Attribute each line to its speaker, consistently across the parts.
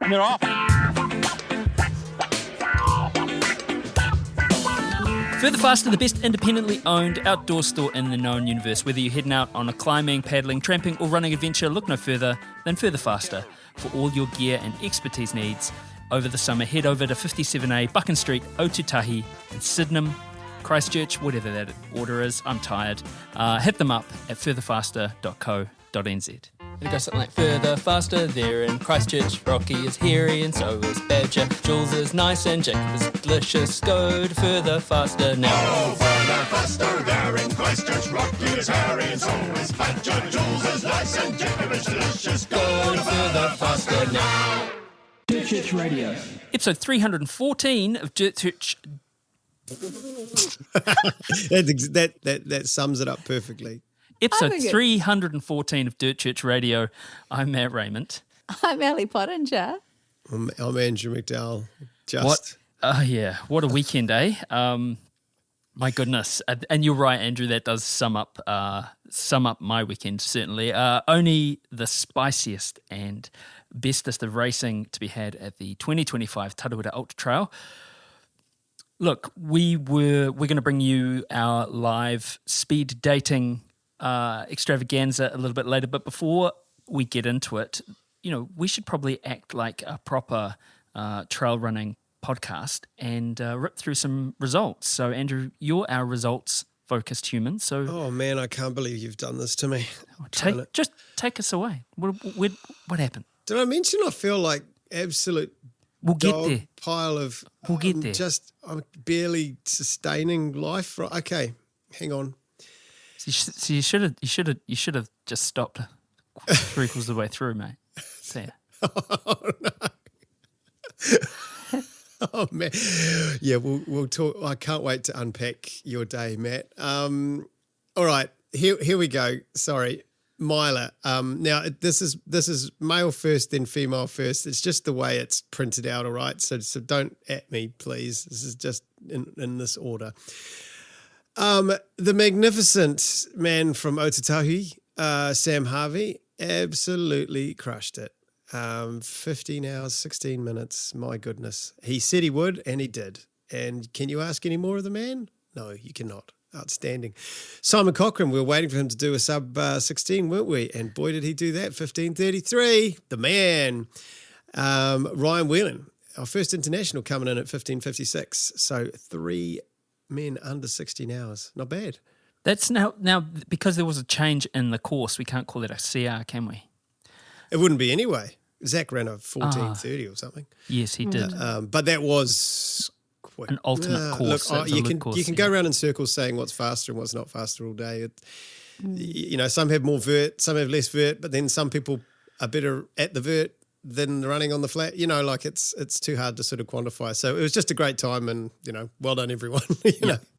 Speaker 1: And they're off.
Speaker 2: Further Faster, the best independently owned outdoor store in the known universe. Whether you're heading out on a climbing, paddling, tramping or running adventure, look no further than Further Faster for all your gear and expertise needs. Over the summer, head over to 57A Buchan Street, Otutahi in Sydenham, Christchurch, whatever that order is. I'm tired. Hit them up at furtherfaster.co.nz. It goes something like, further, faster, there in Christchurch. Rocky is hairy and so is Badger. Jules is nice and Jacob is delicious. Go to further, faster now.
Speaker 3: Oh, further, faster, there in Christchurch. Rocky is hairy and so is Badger. Jules is nice and Jacob is delicious.
Speaker 2: Go to further, faster now.
Speaker 1: Dirt Church Radio.
Speaker 2: Episode 314 of Dirt Church.
Speaker 4: that sums it up perfectly.
Speaker 2: Episode 314 of Dirt Church Radio. I'm Matt Raymond.
Speaker 5: I'm Ellie Pottinger.
Speaker 4: I'm Andrew McDowell.
Speaker 2: What? Yeah, what a weekend, eh? My goodness. And you're right, Andrew, that does sum up my weekend, certainly. Only the spiciest and bestest of racing to be had at the 2025 Tarawera Ultra Trail. Look, we're going to bring you our live speed dating extravaganza a little bit later, but before we get into it, we should probably act like a proper trail running podcast and rip through some results. So, Andrew, you're our results-focused human. So,
Speaker 4: oh man, I can't believe you've done this to me.
Speaker 2: Just take us away. What happened?
Speaker 4: Did I mention I feel like absolute
Speaker 2: We'll get there.
Speaker 4: pile of?
Speaker 2: We'll get there.
Speaker 4: I'm barely sustaining life. Right? Okay, hang on.
Speaker 2: So you should have just stopped 3/4 of the way through, mate. There.
Speaker 4: Oh no. Oh man, yeah, we'll talk. I can't wait to unpack your day, Matt. All right, here we go. Sorry, miler. Now this is male first, then female first. It's just the way it's printed out. All right, so don't at me, please. This is just in this order. The magnificent man from Otutahi, Sam Harvey, absolutely crushed it. 15 hours, 16 minutes, my goodness. He said he would, and he did. And can you ask any more of the man? No, you cannot. Outstanding. Simon Cochran, we were waiting for him to do a sub 16, weren't we? And boy, did he do that, 15:33, the man. Ryan Whelan, our first international, coming in at 15:56. So 3 men under 16 hours. Not bad.
Speaker 2: That's now because there was a change in the course, we can't call it a CR, can we?
Speaker 4: It wouldn't be anyway. Zach ran a 14:30 or something.
Speaker 2: Yes, he did.
Speaker 4: But that was quite
Speaker 2: an alternate course.
Speaker 4: Look, you can go around in circles saying what's faster and what's not faster all day. Some have more vert, some have less vert, but then some people are better at the vert than running on the flat. It's too hard to sort of quantify. So it was just a great time, and well done everyone.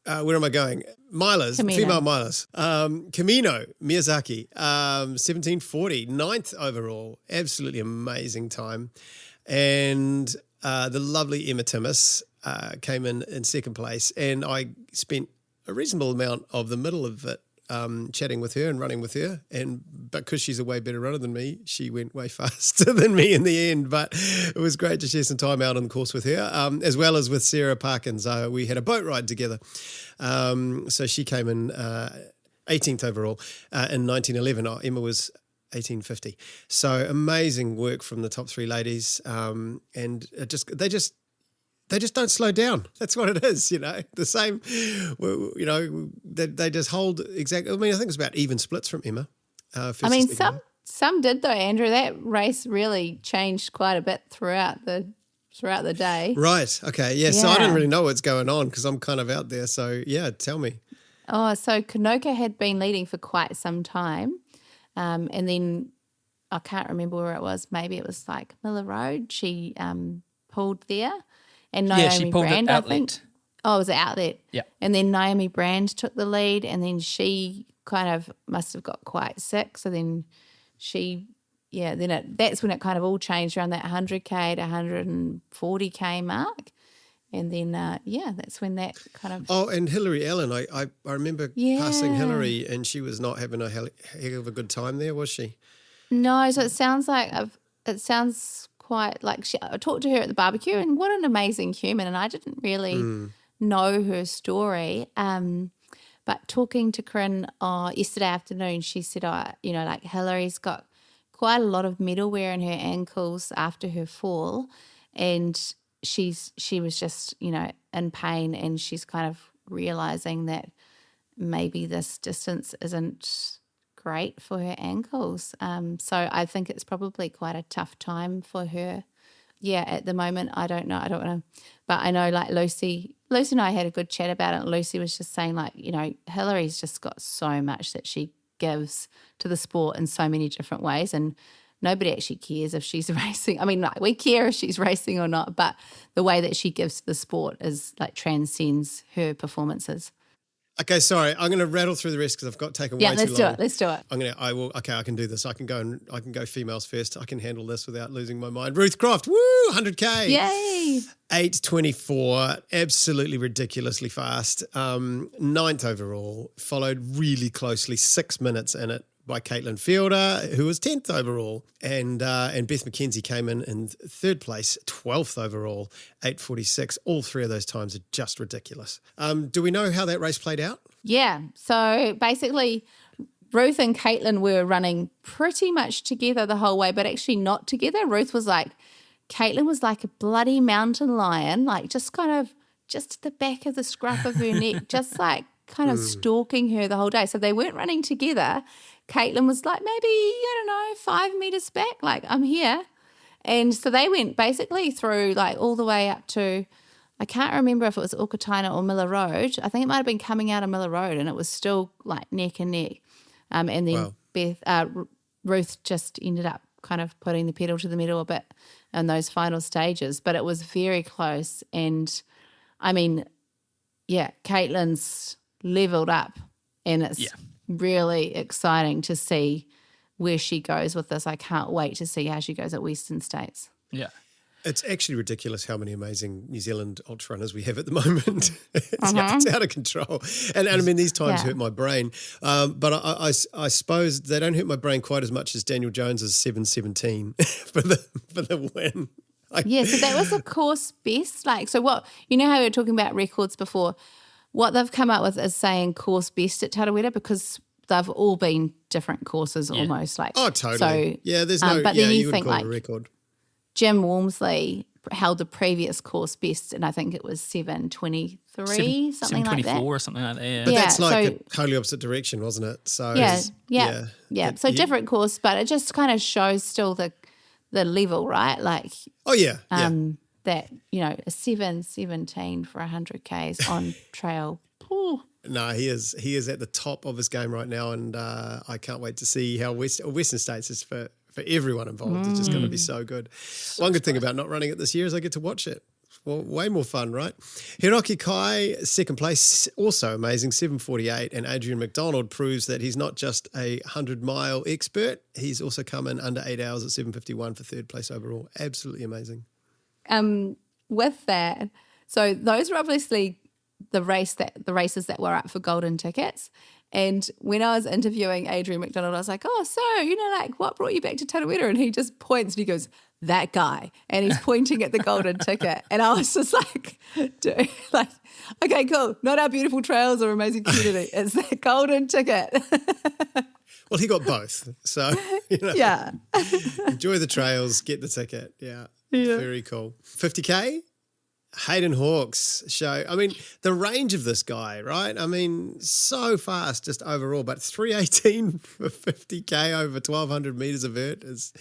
Speaker 4: Where am I going? Milers,
Speaker 5: Camino.
Speaker 4: female milers. Camino Miyazaki, 17:40, 9th overall. Absolutely amazing time. And the lovely Emma Timmis came in second place, and I spent a reasonable amount of the middle of it chatting with her and running with her, and because she's a way better runner than me, she went way faster than me in the end. But it was great to share some time out on the course with her, as well as with Sarah Parkins. We had a boat ride together, so she came in 18th overall in 1911. Emma was 1850. So amazing work from the top three ladies, and they just don't slow down. That's what it is, The same, they just hold exactly. I mean, I think it's about even splits from Emma.
Speaker 5: Some did though, Andrew. That race really changed quite a bit throughout the day.
Speaker 4: Right. Okay. Yeah. So I didn't really know what's going on because I'm kind of out there. So yeah, tell me.
Speaker 5: Oh, so Kanoka had been leading for quite some time, and then I can't remember where it was. Maybe it was like Miller Road. She pulled there. And Naomi
Speaker 2: she pulled
Speaker 5: Brand,
Speaker 2: it
Speaker 5: I
Speaker 2: outlet.
Speaker 5: think. Oh, it was an outlet.
Speaker 2: Yeah.
Speaker 5: And then Naomi Brand took the lead, and then she kind of must have got quite sick. So then that's when it kind of all changed around that 100K to 140K mark. And then, that's when that kind of...
Speaker 4: Oh, and Hillary Allen, I remember passing Hillary, and she was not having a heck of a good time there, was she?
Speaker 5: No, so it sounds quite like I talked to her at the barbecue, and what an amazing human. And I didn't really know her story. But talking to Corinne yesterday afternoon, she said, like Hillary's got quite a lot of metal wear in her ankles after her fall, and she was just, in pain, and she's kind of realizing that maybe this distance isn't great for her ankles. So I think it's probably quite a tough time for her. Yeah, at the moment, I don't know. I don't want to, but I know like Lucy and I had a good chat about it. Lucy was just saying like, Hillary's just got so much that she gives to the sport in so many different ways, and nobody actually cares if she's racing. I mean, like, we care if she's racing or not, but the way that she gives to the sport is like transcends her performances.
Speaker 4: Okay, sorry. I'm going to rattle through the rest because I've got taken way too long.
Speaker 5: Yeah, let's do it.
Speaker 4: I can do this. I can go females first. I can handle this without losing my mind. Ruth Croft, woo, 100K.
Speaker 5: Yay.
Speaker 4: 8:24, absolutely ridiculously fast. 9th overall, followed really closely, 6 minutes in it by Caitlin Fielder, who was 10th overall. And Beth McKenzie came in 3rd place, 12th overall, 8:46. All three of those times are just ridiculous. Do we know how that race played out?
Speaker 5: Yeah. So basically, Ruth and Caitlin were running pretty much together the whole way, but actually not together. Caitlin was like a bloody mountain lion, like just the back of the scruff of her neck, just like kind of stalking her the whole day. So they weren't running together. Caitlin was like maybe, 5 meters back, like I'm here. And so they went basically through like all the way up to, I can't remember if it was Okataina or Miller Road. I think it might have been coming out of Miller Road, and it was still like neck and neck. And then Ruth just ended up kind of putting the pedal to the metal a bit in those final stages, but it was very close. And I mean, yeah, Caitlin's leveled up, and it's really exciting to see where she goes with this. I can't wait to see how she goes at Western States.
Speaker 2: Yeah.
Speaker 4: It's actually ridiculous how many amazing New Zealand ultra runners we have at the moment. It's out of control. And I mean, these times hurt my brain. But I suppose they don't hurt my brain quite as much as Daniel Jones's 7:17 for the win.
Speaker 5: So that was a course best. Like, so what, how we were talking about records before, what they've come up with is saying course best at Tarawera, because they've all been different courses almost. Like,
Speaker 4: oh, totally.
Speaker 5: So,
Speaker 4: yeah, there's no,
Speaker 5: but then
Speaker 4: you
Speaker 5: think
Speaker 4: call
Speaker 5: like
Speaker 4: it a record.
Speaker 5: Jim Walmsley held the previous course best, and I think it was 7:23, something like that.
Speaker 2: 7:24 or something like that, yeah.
Speaker 4: But that's like a totally opposite direction, wasn't it? So
Speaker 5: yeah. So different course, but it just kind of shows still the level, right? Like, that, a 7:17 for 100 Ks on trail. Ooh.
Speaker 4: No, he is at the top of his game right now, and I can't wait to see how Western States is for everyone involved. It's just going to be so good. One good thing about not running it this year is I get to watch it. Well, way more fun, right? Hiroki Kai, 2nd place, also amazing, 7:48, and Adrian McDonald proves that he's not just a 100-mile expert, he's also come in under 8 hours at 7:51 for 3rd place overall. Absolutely amazing.
Speaker 5: With that, so those were obviously the races that were up for golden tickets. And when I was interviewing Adrian McDonald, I was like, oh, so, what brought you back to Tarawera? And he just points and he goes, that guy. And he's pointing at the golden ticket. And I was just like, dude, like, okay, cool. Not our beautiful trails or amazing community. It's the golden ticket.
Speaker 4: Well, he got both. So, enjoy the trails, get the ticket. Yeah. Very cool. 50K? Hayden Hawkes show. I mean, the range of this guy, right? I mean, so fast just overall, but 3:18 for 50K over 1,200 metres of vert it's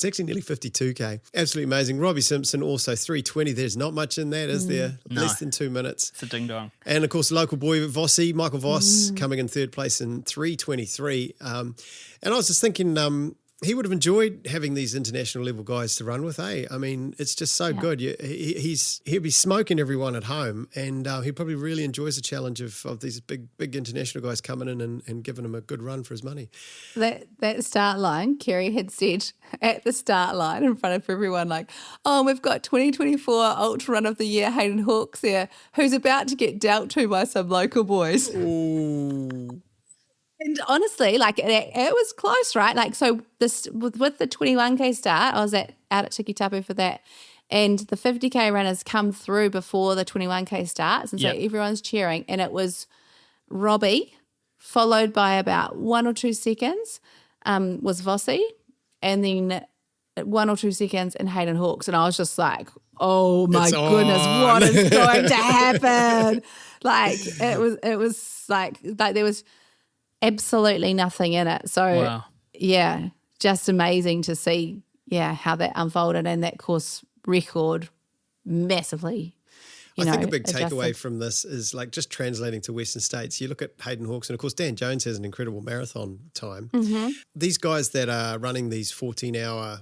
Speaker 4: actually nearly 52K. Absolutely amazing. Robbie Simpson also 3:20. There's not much in that, is there? No. Less than 2 minutes.
Speaker 2: It's a ding-dong.
Speaker 4: And, of course, local boy Vossi, Michael Voss, coming in 3rd place in 3:23. And I was just thinking... he would have enjoyed having these international level guys to run with, eh? I mean, it's just so good. He'll be smoking everyone at home, and he probably really enjoys the challenge of these big international guys coming in and giving him a good run for his money.
Speaker 5: That start line, Kerry had said at the start line in front of everyone, like, oh, we've got 2024 Ultra Run of the Year, Hayden Hawkes there, who's about to get dealt to by some local boys.
Speaker 4: Ooh.
Speaker 5: And honestly, like it was close, right? Like, so this with the 21K start, I was out at Tikitapu for that. And the 50K runners come through before the 21K starts. And so everyone's cheering. And it was Robbie, followed by about 1 or 2 seconds was Vossi. And then 1 or 2 seconds in Hayden Hawkes. And I was just like, oh my goodness, what is going to happen? Like it was like there was absolutely nothing in it. So yeah, just amazing to see how that unfolded, and that course record massively.
Speaker 4: I think a big takeaway from this is like just translating to Western States. You look at Hayden Hawkes, and of course Dan Jones has an incredible marathon time. Mm-hmm. These guys that are running these 14-hour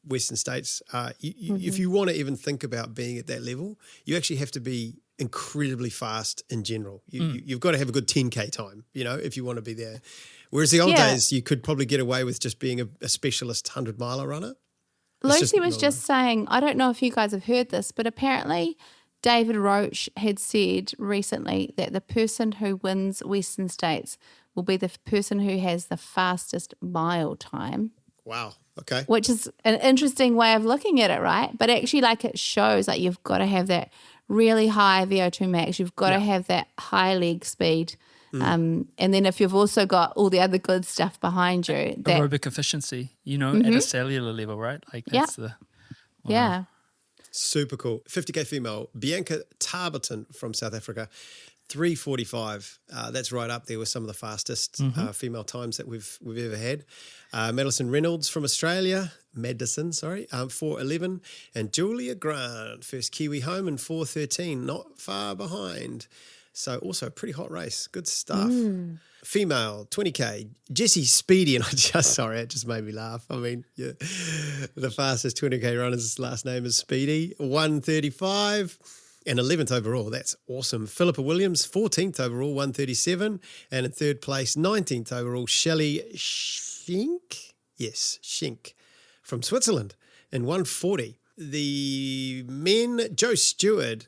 Speaker 4: Western States, if you want to even think about being at that level, you actually have to be incredibly fast in general. You've got to have a good 10K time, if you want to be there. Whereas the old days, you could probably get away with just being a specialist 100-miler runner.
Speaker 5: Lucy was just saying, I don't know if you guys have heard this, but apparently David Roach had said recently that the person who wins Western States will be the person who has the fastest mile time.
Speaker 4: Wow. Okay.
Speaker 5: Which is an interesting way of looking at it, right? But actually, like, it shows like you've got to have that really high VO2 max. You've got to have that high leg speed. And then if you've also got all the other good stuff behind you.
Speaker 2: Aerobic efficiency, at a cellular level, right? Like that's
Speaker 5: Yeah.
Speaker 4: Super cool. 50K female, Bianca Tarberton from South Africa, 3:45. That's right up there with some of the fastest female times that we've ever had. Madison Reynolds from Australia, 4:11, and Julia Grant, first Kiwi home in 4:13, not far behind. So also a pretty hot race. Good stuff. Female, 20K, Jessie Speedy, and it just made me laugh. I mean, the fastest 20K runner's last name is Speedy, 1:35 and 11th overall. That's awesome. Philippa Williams, 14th overall, 1:37, and in third place, 19th overall, Shelley Schenk. Yes, Schenk from Switzerland in 1:40. The men, Joe Stewart,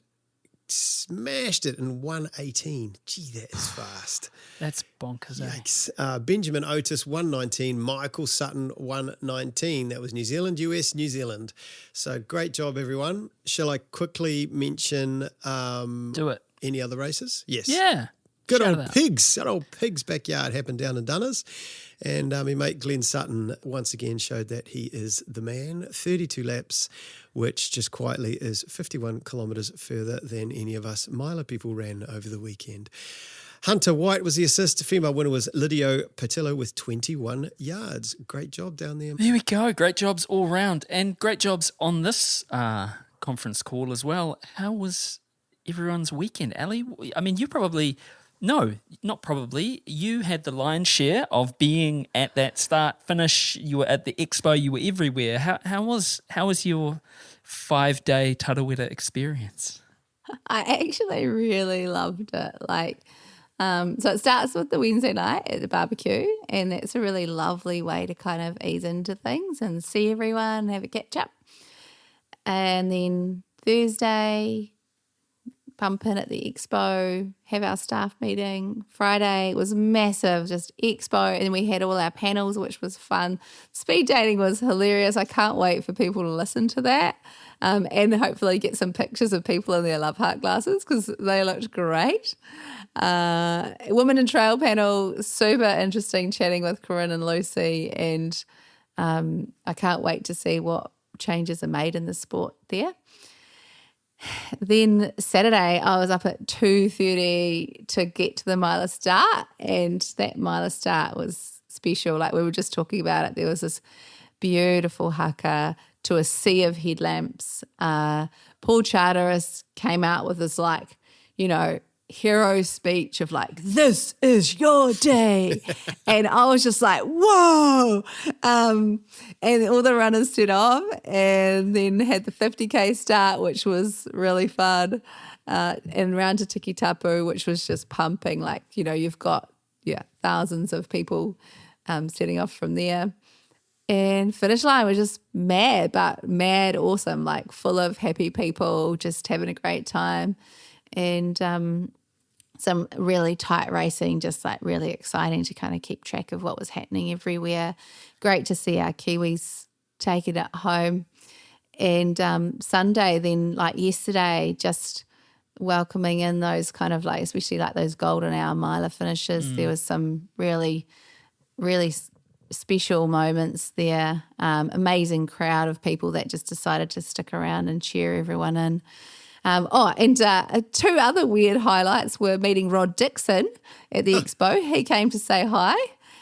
Speaker 4: smashed it in 1:18. Gee, that is fast.
Speaker 2: That's bonkers.
Speaker 4: Yikes. Benjamin Otis, 1:19. Michael Sutton, 1:19. That was New Zealand, US, New Zealand. So great job, everyone. Shall I quickly mention
Speaker 2: Do it.
Speaker 4: Any other races? Yes.
Speaker 2: Yeah.
Speaker 4: Good old Pigs. That old Pigs backyard happened down in Dunners. And my mate Glenn Sutton once again showed that he is the man. 32 laps, which just quietly is 51 kilometres further than any of us miler people ran over the weekend. Hunter White was the assist. Female winner was Lidio Patillo with 21 yards. Great job down there.
Speaker 2: There we go. Great jobs all round, and great jobs on this conference call as well. How was everyone's weekend, Ali? I mean, you probably... No, not probably. You had the lion's share of being at that start finish. You were at the expo. You were everywhere. How was your 5-day Tarawera experience?
Speaker 5: I actually really loved it. So it starts with the Wednesday night at the barbecue, and that's a really lovely way to kind of ease into things and see everyone, have a catch up. And then Thursday, pump in at the expo, have our staff meeting. Friday was massive, just expo, and then we had all our panels, which was fun. Speed dating was hilarious. I can't wait for people to listen to that and hopefully get some pictures of people in their Love Heart glasses because they looked great. Women in Trail panel, super interesting, chatting with Corinne and Lucy, and I can't wait to see what changes are made in the sport there. Then Saturday, I was up at 2:30 to get to the miler start, and that miler start was special. Like we were just talking about it, there was this beautiful haka to a sea of headlamps. Paul Charteris came out with this hero speech of this is your day. And I was just like, whoa. And all the runners set off and then had the 50K start, which was really fun. And round to Tikitapu, which was just pumping. You've got, thousands of people setting off from there. And finish line was just mad, but mad awesome, full of happy people, just having a great time. And some really tight racing, just like really exciting to kind of keep track of what was happening everywhere. Great to see our Kiwis take it at home. And Sunday, then like yesterday, just welcoming in those kind of like, especially like those golden hour miler finishes. There was some really, really special moments there. Amazing crowd of people that just decided to stick around and cheer everyone in. Two other weird highlights were meeting Rod Dixon at the expo. He came to say hi.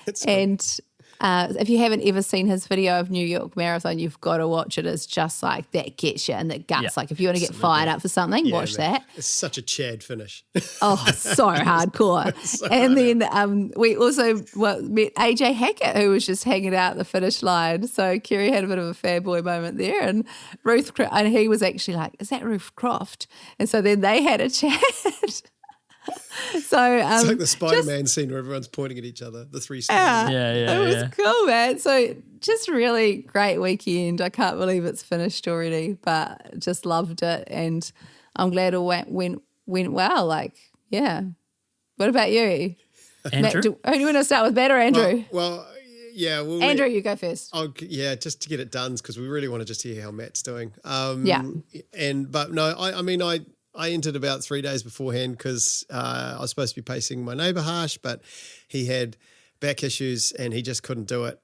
Speaker 4: That's
Speaker 5: And if you haven't ever seen his video of New York Marathon, you've got to watch it. It's just like that gets you in the guts.
Speaker 2: Yeah,
Speaker 5: like if you want to get fired up for something, watch that.
Speaker 4: It's such a Chad finish.
Speaker 5: Oh, so hardcore. And then we also met AJ Hackett, who was just hanging out at the finish line. So Kerry had a bit of a fanboy moment there. And and he was actually like, is that Ruth Croft? And so then they had a chat. So
Speaker 4: It's like the Spider-Man scene where everyone's pointing at each other, the three stars.
Speaker 5: It was cool, man. So just really great weekend. I can't believe it's finished already, but just loved it. And I'm glad it went well. Like, yeah. What about you?
Speaker 2: Andrew?
Speaker 5: Matt, who do you want to start with, Matt or Andrew?
Speaker 4: Well, yeah. Well,
Speaker 5: Andrew, you go first.
Speaker 4: Just to get it done, because we really want to just hear how Matt's doing.
Speaker 5: Yeah.
Speaker 4: But no, I mean, I entered about 3 days beforehand because I was supposed to be pacing my neighbour Harsh, but he had back issues and he just couldn't do it.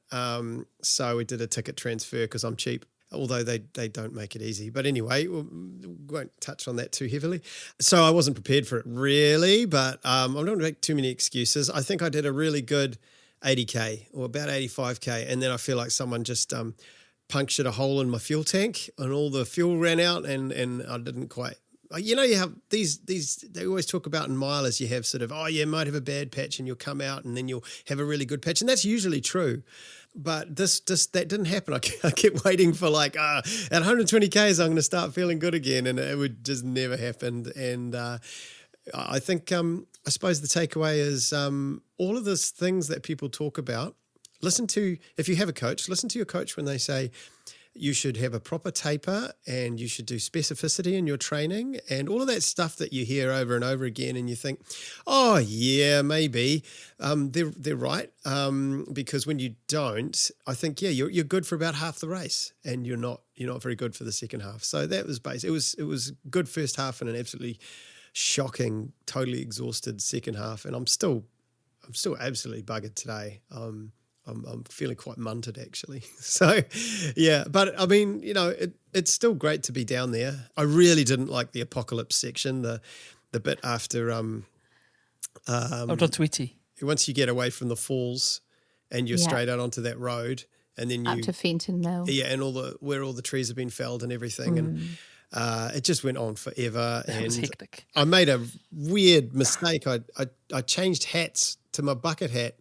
Speaker 4: So we did a ticket transfer because I'm cheap, although they don't make it easy. But anyway, we won't touch on that too heavily. So I wasn't prepared for it really, but I'm not going to make too many excuses. I think I did a really good 80K or about 85K, and then I feel like someone just punctured a hole in my fuel tank and all the fuel ran out and I didn't quite. You know, you have these, they always talk about in milers, you have sort of, might have a bad patch and you'll come out and then you'll have a really good patch. And that's usually true. But that didn't happen. I kept waiting for like, at 120Ks, I'm going to start feeling good again. And it would just never happened. And I think, I suppose the takeaway is all of those things that people talk about, if you have a coach, listen to your coach when they say, you should have a proper taper and you should do specificity in your training and all of that stuff that you hear over and over again and you think, oh, yeah, maybe. They're right because when you don't, I think, you're good for about half the race and you're not very good for the second half. So that was basic. It was good first half and an absolutely shocking, totally exhausted second half. And I'm still absolutely buggered today. I'm feeling quite munted actually. So, yeah, but I mean, it's still great to be down there. I really didn't like the apocalypse section, the bit after once you get away from the falls and you're straight out onto that road and then
Speaker 5: up to Fenton Mill.
Speaker 4: Yeah, and where all the trees have been felled and everything and it just went on forever.
Speaker 2: That was hectic.
Speaker 4: I made a weird mistake. I changed hats to my bucket hat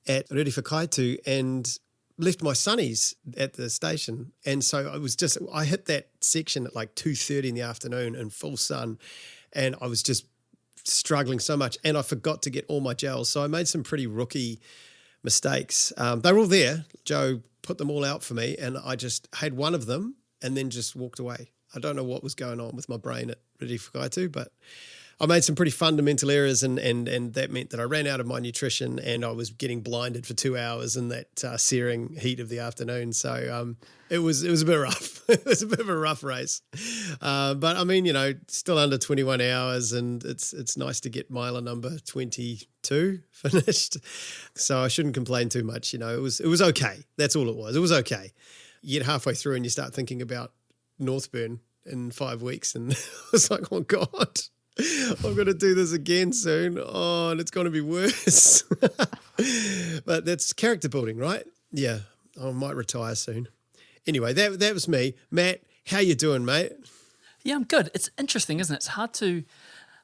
Speaker 4: at Rerewhakaitu and left my sunnies at the station. And so I hit that section at like 2:30 in the afternoon in full sun and I was just struggling so much and I forgot to get all my gels. So I made some pretty rookie mistakes. They were all there. Joe put them all out for me and I just had one of them and then just walked away. I don't know what was going on with my brain at Rerewhakaitu, but I made some pretty fundamental errors and that meant that I ran out of my nutrition and I was getting blinded for 2 hours in that searing heat of the afternoon. So it was a bit rough. It was a bit of a rough race. But I mean, still under 21 hours and it's nice to get miler number 22 finished. So I shouldn't complain too much. It was okay. That's all it was. It was okay. You get halfway through and you start thinking about Northburn in 5 weeks and I was like, oh God. I'm going to do this again soon. Oh, and it's going to be worse. But that's character building, right? Yeah, I might retire soon. Anyway, that was me. Matt, how you doing, mate?
Speaker 2: Yeah, I'm good. It's interesting, isn't it? It's hard to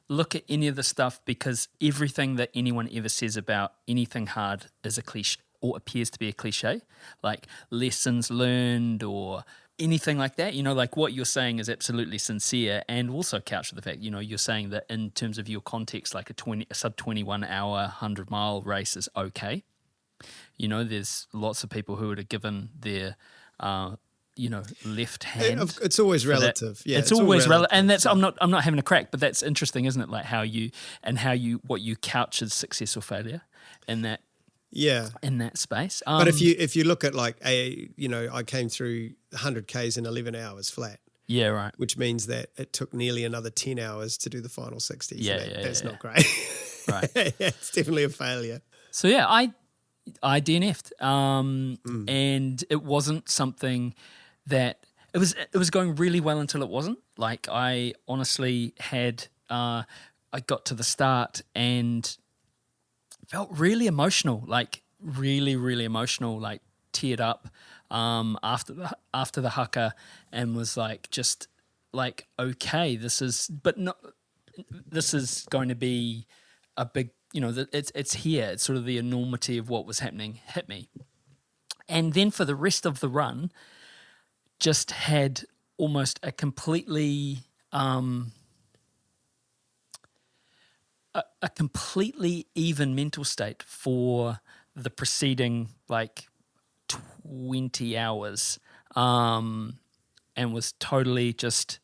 Speaker 2: look at any of the stuff because everything that anyone ever says about anything hard is a cliche or appears to be a cliche, like lessons learned or anything like that. Like what you're saying is absolutely sincere and also couched with the fact, you're saying that in terms of your context, like a sub 21 hour, 100-mile race is okay. There's lots of people who would have given their left hand.
Speaker 4: It's always relative. Yeah,
Speaker 2: it's always relative, and that's
Speaker 4: so.
Speaker 2: I'm not having a crack, but that's interesting, isn't it? Like what you couch as success or failure in that space.
Speaker 4: But if you look at like I came through 100 Ks in 11 hours flat.
Speaker 2: Yeah, right.
Speaker 4: Which means that it took nearly another 10 hours to do the final 60. So that's not great.
Speaker 2: Right.
Speaker 4: It's definitely a failure.
Speaker 2: So yeah, I DNF'd, and it wasn't something that it was going really well until it wasn't. Like I honestly had I got to the start and felt really emotional, like really, really emotional, like teared up after the haka, and was like just like, okay, this is going to be a big, it's here. It's sort of the enormity of what was happening hit me. And then for the rest of the run, just had almost a completely a completely even mental state for the preceding like 20 hours, and was totally just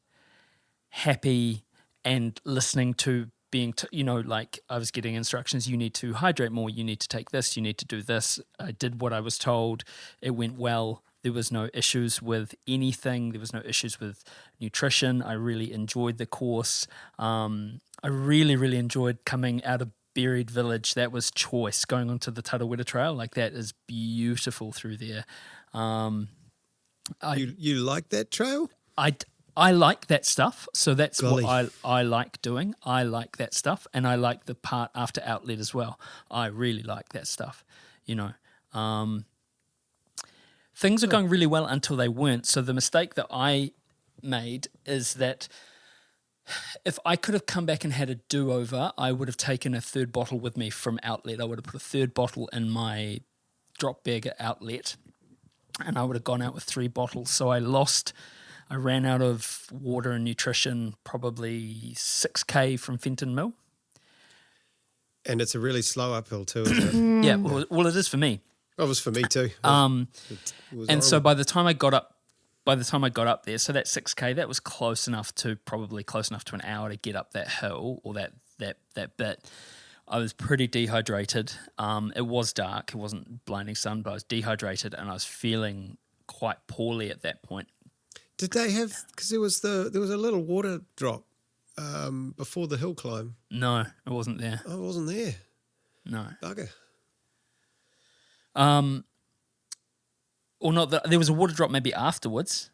Speaker 2: happy and listening to being, like I was getting instructions, you need to hydrate more, you need to take this, you need to do this. I did what I was told. It went well. There was no issues with anything. There was no issues with nutrition. I really enjoyed the course. I really, really enjoyed coming out of Buried Village. That was choice, going onto the Tarawera Trail. Like that is beautiful through there.
Speaker 4: You like that trail?
Speaker 2: I like that stuff, so that's
Speaker 4: Golly.
Speaker 2: what I like doing. I like that stuff, and I like the part after outlet as well. I really like that stuff, Things are going really well until they weren't. So the mistake that I made is that if I could have come back and had a do-over, I would have taken a third bottle with me from outlet. I would have put a third bottle in my drop bag at outlet, and I would have gone out with 3 bottles. So I ran out of water and nutrition probably 6K from Fenton Mill.
Speaker 4: And it's a really slow uphill too, isn't it?
Speaker 2: Yeah, well, it is for me.
Speaker 4: It was for me too.
Speaker 2: And
Speaker 4: horrible.
Speaker 2: so by the time I got up there, so that 6K, that was close enough to an hour to get up that hill or that bit. I was pretty dehydrated. It was dark. It wasn't blinding sun, but I was dehydrated and I was feeling quite poorly at that point.
Speaker 4: Did they have? Because there was a little water drop before the hill climb.
Speaker 2: No, it wasn't there.
Speaker 4: Oh, it wasn't there.
Speaker 2: No.
Speaker 4: Bugger.
Speaker 2: Or not. There was a water drop maybe afterwards.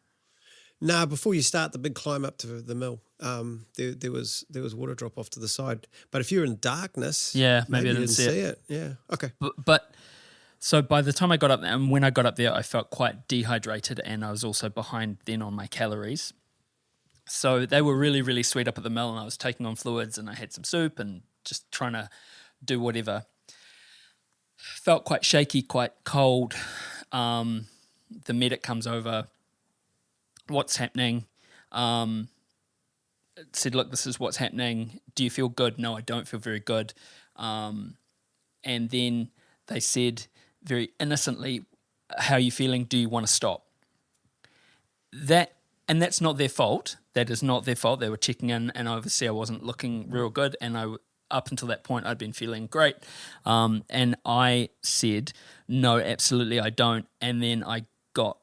Speaker 4: No, before you start the big climb up to the mill, there was water drop off to the side. But if you're in darkness,
Speaker 2: maybe I didn't see
Speaker 4: it. Yeah. Okay.
Speaker 2: But so by the time I got up there, and when I got up there, I felt quite dehydrated, and I was also behind then on my calories. So they were really, really sweet up at the mill, and I was taking on fluids, and I had some soup and just trying to do whatever. Felt quite shaky, quite cold. The medic comes over. What's happening? Said, look, this is what's happening. Do you feel good? No, I don't feel very good. And then they said very innocently, how are you feeling? Do you want to stop? And that's not their fault. That is not their fault. They were checking in, and obviously I wasn't looking real good, and up until that point, I'd been feeling great. And I said, no, absolutely I don't. And then I got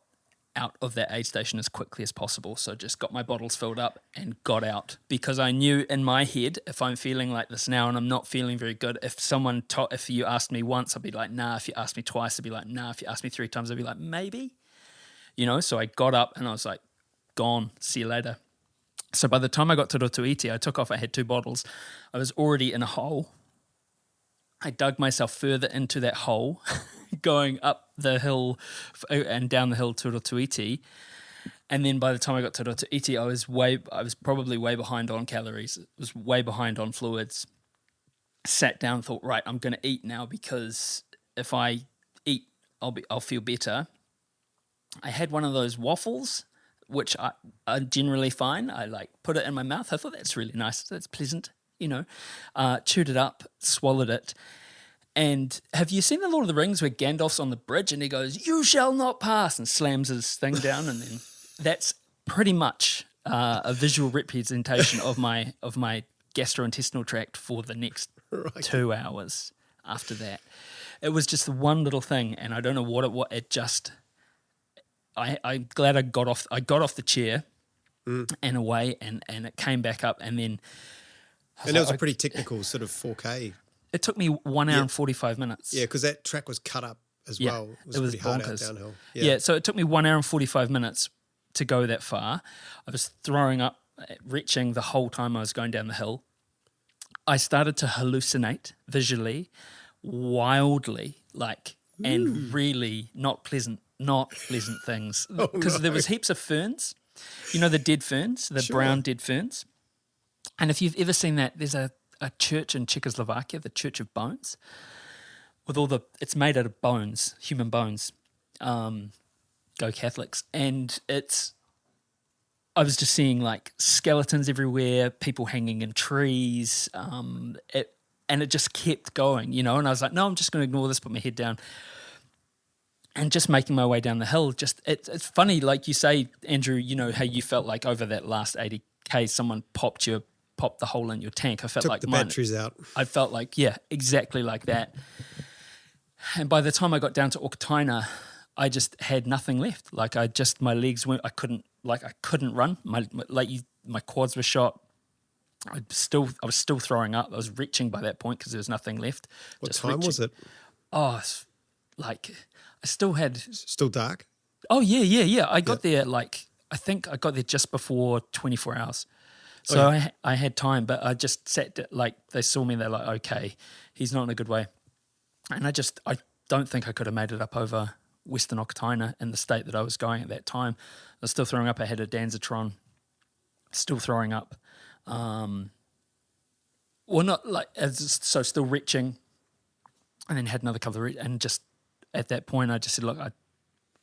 Speaker 2: out of that aid station as quickly as possible. So just got my bottles filled up and got out, because I knew in my head, if I'm feeling like this now and I'm not feeling very good, if you asked me once, I'd be like, nah. If you asked me twice, I'd be like, nah. If you asked me 3 times, I'd be like, maybe. So I got up and I was like, gone, see you later. So by the time I got to Rotuiti, I took off, I had 2 bottles. I was already in a hole. I dug myself further into that hole, going up the hill and down the hill to Rotuiti. And then by the time I got to Rotuiti, I was probably way behind on calories. I was way behind on fluids. Sat down, thought, right, I'm going to eat now, because if I eat, I'll feel better. I had one of those waffles, which are generally fine. I put it in my mouth. I thought, that's really nice. That's pleasant, chewed it up, swallowed it. And have you seen the Lord of the Rings where Gandalf's on the bridge and he goes, "You shall not pass," and slams his thing down, and then that's pretty much a visual representation of my gastrointestinal tract for the next 2 hours after that. It was just the one little thing, and I don't know what it just. I'm glad I got off the chair and away, and it came back up, and then.
Speaker 4: And that was a pretty technical sort of 4K.
Speaker 2: It took me 1 hour and 45 minutes.
Speaker 4: Yeah, because that track was cut up as well. It was pretty hard out downhill.
Speaker 2: Yeah, so it took me 1 hour and 45 minutes to go that far. I was throwing up, retching the whole time I was going down the hill. I started to hallucinate visually, wildly, and really not pleasant things. Because there was heaps of ferns. You know the dead ferns, the brown dead ferns? And if you've ever seen that, there's a church in Czechoslovakia, the Church of Bones, with it's made out of bones, human bones. Go Catholics. And I was just seeing skeletons everywhere, people hanging in trees, and it just kept going, and I was like, no, I'm just going to ignore this, put my head down. And just making my way down the hill, it's funny, like you say, Andrew, how you felt like over that last 80K, someone popped the hole in your tank. I felt
Speaker 4: Took the batteries out.
Speaker 2: I felt like, yeah, exactly like that. And by the time I got down to Okataina, I just had nothing left. My legs weren't, I couldn't run. My quads were shot. I was still throwing up. I was retching by that point because there was nothing left.
Speaker 4: What time was it?
Speaker 2: Oh, I still had...
Speaker 4: Still dark?
Speaker 2: Oh, yeah. I got there I think I got there just before 24 hours. So I had time, but I just sat, they saw me, they're like, okay, he's not in a good way. And I don't think I could have made it up over Western Okataina in the state that I was going at that time. I was still throwing up. I had a Danzatron, still throwing up. Still retching, and then had another couple of and just at that point I just said, look,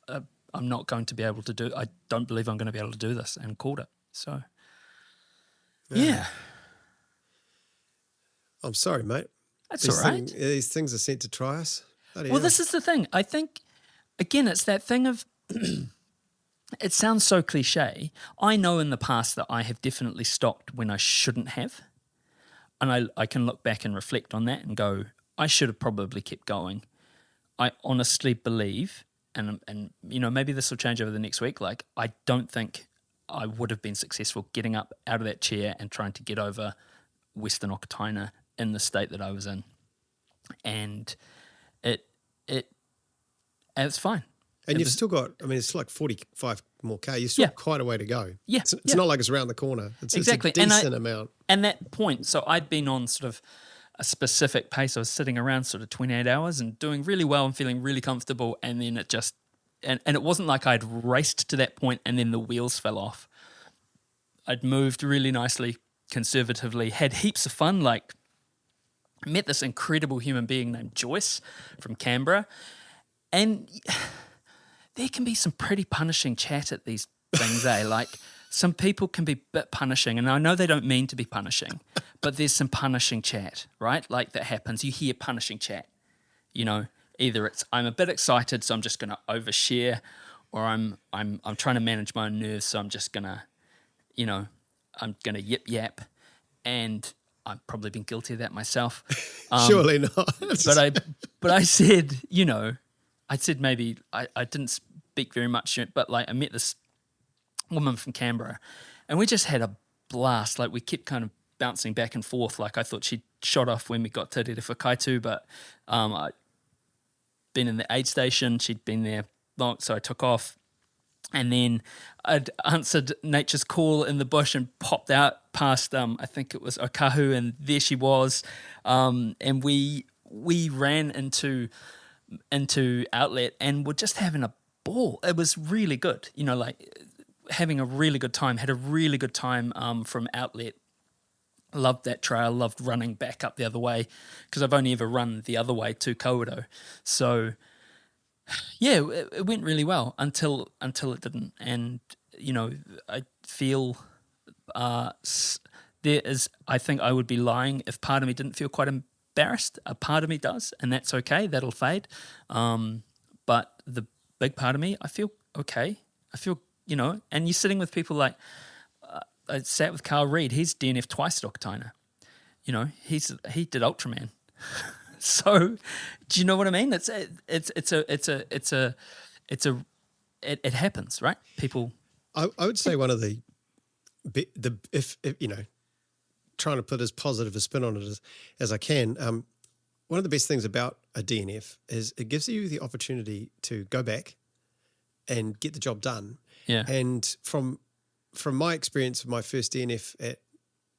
Speaker 2: I'm not going to be able to do, I don't believe I'm going to be able to do this, and called it. So, yeah. I'm
Speaker 4: sorry, mate.
Speaker 2: That's all right.
Speaker 4: These things are sent to try us.
Speaker 2: This is the thing. I think, again, it's that thing of, it sounds so cliche. I know in the past that I have definitely stopped when I shouldn't have. And I can look back and reflect on that and go, I should have probably kept going. I honestly believe, and maybe this will change over the next week, I don't think I would have been successful getting up out of that chair and trying to get over Western Okataina in the state that I was in. And it's fine.
Speaker 4: And you've still got, it's like 45 more K. You've still got quite a way to go.
Speaker 2: Yeah.
Speaker 4: It's not like it's around the corner. It's
Speaker 2: exactly.
Speaker 4: It's a decent amount.
Speaker 2: And that point, so I'd been on sort of a specific pace. I was sitting around sort of 28 hours and doing really well and feeling really comfortable. And then it just, and it wasn't like I'd raced to that point and then the wheels fell off. I'd moved really nicely, conservatively, had heaps of fun, met this incredible human being named Joyce from Canberra. And there can be some pretty punishing chat at these things, eh? Some people can be a bit punishing, and I know they don't mean to be punishing, but there's some punishing chat, right? That happens. You hear punishing chat. Either it's I'm a bit excited, so I'm just going to overshare, or I'm trying to manage my own nerves, so I'm just going to, I'm going to yip yap, and I've probably been guilty of that myself.
Speaker 4: Surely not.
Speaker 2: But I said, I said maybe I didn't speak very much, but I met this woman from Canberra, and we just had a blast. We kept kind of bouncing back and forth. I thought she'd shot off when we got to Te Whakaitu, but I'd been in the aid station. She'd been there long, so I took off. And then I'd answered nature's call in the bush and popped out past, I think it was Okahu, and there she was. And we ran into Outlet and were just having a ball. It was really good, having a really good time. Had a really good time from Outlet. Loved that trail, loved running back up the other way because I've only ever run the other way to Kawerau. So, yeah, it went really well until it didn't. And, I feel there is, I think I would be lying if part of me didn't feel quite embarrassed. A part of me does, and that's okay. That'll fade. But the big part of me, I feel okay. I feel, and you're sitting with people like, I sat with Carl Reed. He's DNF twice at Okataina. He did Ultraman. So, do you know what I mean? It happens, right? People.
Speaker 4: I would say one of the if trying to put as positive a spin on it as I can. One of the best things about a DNF is it gives you the opportunity to go back and get the job done.
Speaker 2: Yeah.
Speaker 4: And from my experience of my first DNF at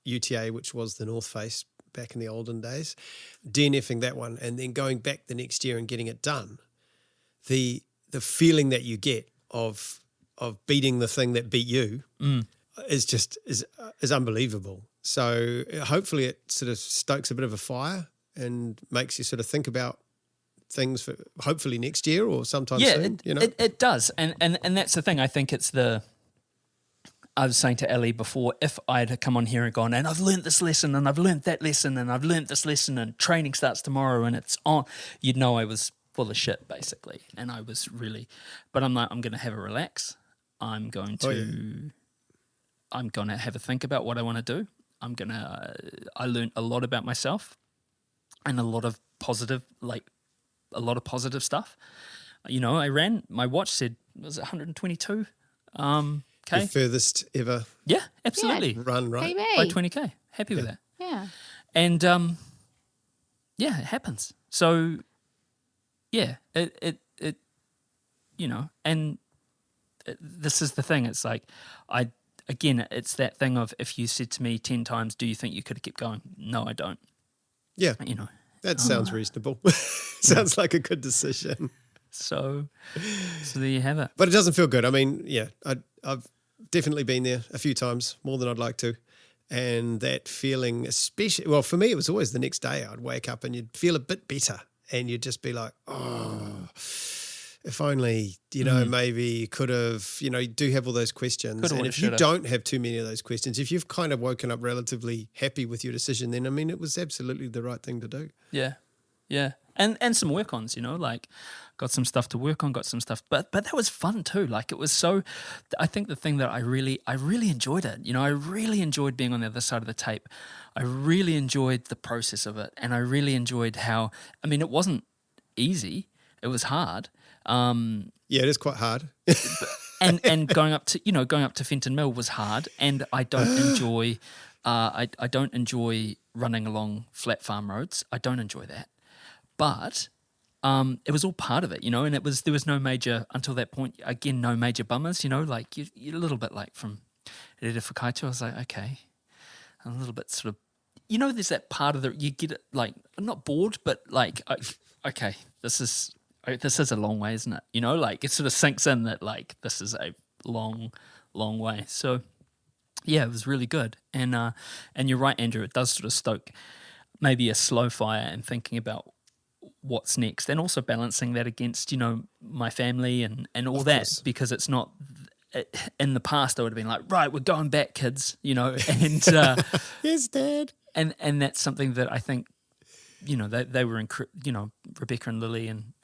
Speaker 4: UTA, which was the North Face back in the olden days, DNFing that one and then going back the next year and getting it done, the feeling that you get of beating the thing that beat you is unbelievable. So hopefully it sort of stokes a bit of a fire and makes you sort of think about things for hopefully next year or sometime soon.
Speaker 2: It does, and that's the thing. I think it's I was saying to Ellie before, if I had come on here and gone, and I've learned this lesson, and I've learned that lesson, and I've learned this lesson, and training starts tomorrow, and it's on, you'd know I was full of shit, basically. And I was really, but I'm like, I'm going to have a relax. I'm going to have a think about what I want to do. I learned a lot about myself and a lot of positive stuff. I ran, my watch said, was it 122?
Speaker 4: The furthest ever
Speaker 2: Yeah, absolutely.
Speaker 4: run, right?
Speaker 5: PB.
Speaker 2: By 20K. Happy with that.
Speaker 5: Yeah.
Speaker 2: And it happens. So yeah, this is the thing. It's like, it's that thing of, if you said to me 10 times, do you think you could have kept going? No, I don't.
Speaker 4: Yeah. That sounds reasonable. Sounds like a good decision.
Speaker 2: So there you have it.
Speaker 4: But it doesn't feel good. I mean, I've definitely been there a few times, more than I'd like to. And that feeling, especially, well, for me, it was always the next day. I'd wake up and you'd feel a bit better and you'd just be like, oh, if only, maybe you could have, you do have all those questions.
Speaker 2: Could've,
Speaker 4: and if you don't have too many of those questions, if you've kind of woken up relatively happy with your decision, then, I mean, it was absolutely the right thing to do.
Speaker 2: Yeah. Yeah. And some work-ons, like got some stuff to work on, got some stuff, but that was fun too. Like, it was so, I think the thing that I really enjoyed it. I really enjoyed being on the other side of the tape. I really enjoyed the process of it. And I really enjoyed how, I mean, it wasn't easy. It was hard.
Speaker 4: Yeah, it is quite hard.
Speaker 2: and going up to Fenton Mill was hard. And I don't enjoy, I don't enjoy running along flat farm roads. I don't enjoy that. But it was all part of it, and there was no major, until that point, again, no major bummers, like you're a little bit like from Rere Whakaitu. I was like, okay, I'm a little bit sort of, there's that part of you get it, like, I'm not bored, but like, okay, this is a long way, isn't it? Like, it sort of sinks in that, like, this is a long, long way. So yeah, it was really good. And you're right, Andrew, it does sort of stoke maybe a slow fire and thinking about what's next, and also balancing that against my family and all that, because it's not, in the past I would have been like, right, we're going back, kids, and
Speaker 4: Yes, Dad.
Speaker 2: And that's something that I think they were Rebecca and Lily and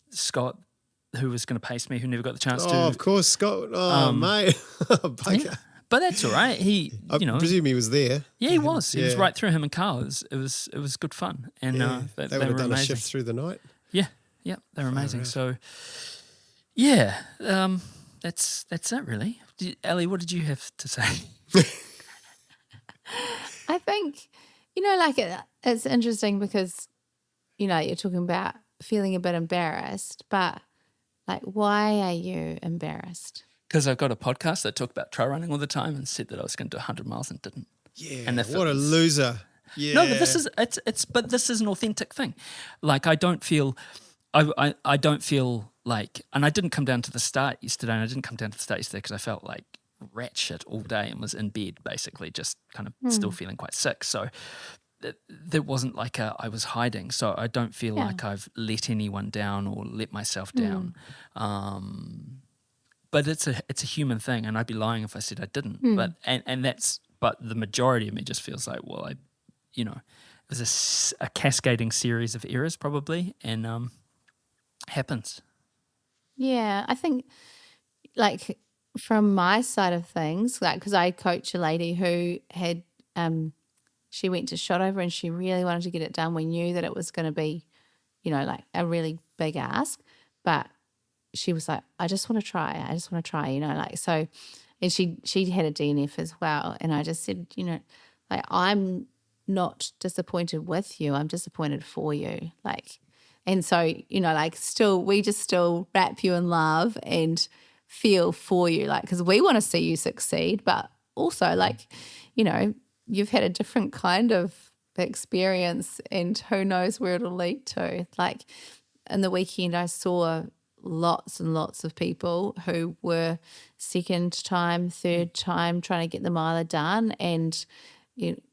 Speaker 2: Scott, who was going to pace me, who never got the chance to.
Speaker 4: Oh, of course, Scott. Oh, mate. Bugger.
Speaker 2: Yeah. But that's all right. He,
Speaker 4: I presume he was there.
Speaker 2: Yeah, he was. He was right through, him and Carl. It was good fun, and
Speaker 4: they
Speaker 2: they
Speaker 4: would have
Speaker 2: were
Speaker 4: done
Speaker 2: amazing.
Speaker 4: a shift through the night.
Speaker 2: Yeah, they were amazing. Right. So, yeah, that's it really. Ellie, what did you have to say?
Speaker 5: I think, it's interesting because, you're talking about feeling a bit embarrassed, but like, why are you embarrassed?
Speaker 2: Because I've got a podcast that talked about trail running all the time and said that I was going to do 100 miles and didn't.
Speaker 4: Yeah,
Speaker 2: and
Speaker 4: what a loser. Yeah.
Speaker 2: No, but this is an authentic thing. Like, I don't feel like, and I didn't come down to the start yesterday, and I didn't come down to the start yesterday because I felt like rat shit all day and was in bed basically, just kind of still feeling quite sick. So there wasn't like I was hiding. So I don't feel like I've let anyone down or let myself down. But it's a human thing, and I'd be lying if I said I didn't. But the majority of me just feels like, well, if a cascading series of errors probably, and happens.
Speaker 5: Yeah, I think like from my side of things, like because I coach a lady who had she went to shot over and she really wanted to get it done. We knew that it was going to be, like a really big ask, but she was like, I just want to try, like so. And she had a DNF as well, and I just said, like I'm not disappointed with you, I'm disappointed for you, like. And so, like we just still wrap you in love and feel for you, like, because we want to see you succeed, but also like, you've had a different kind of experience and who knows where it'll lead to. Like in the weekend, I saw lots and lots of people who were second time, third time trying to get the miler done, and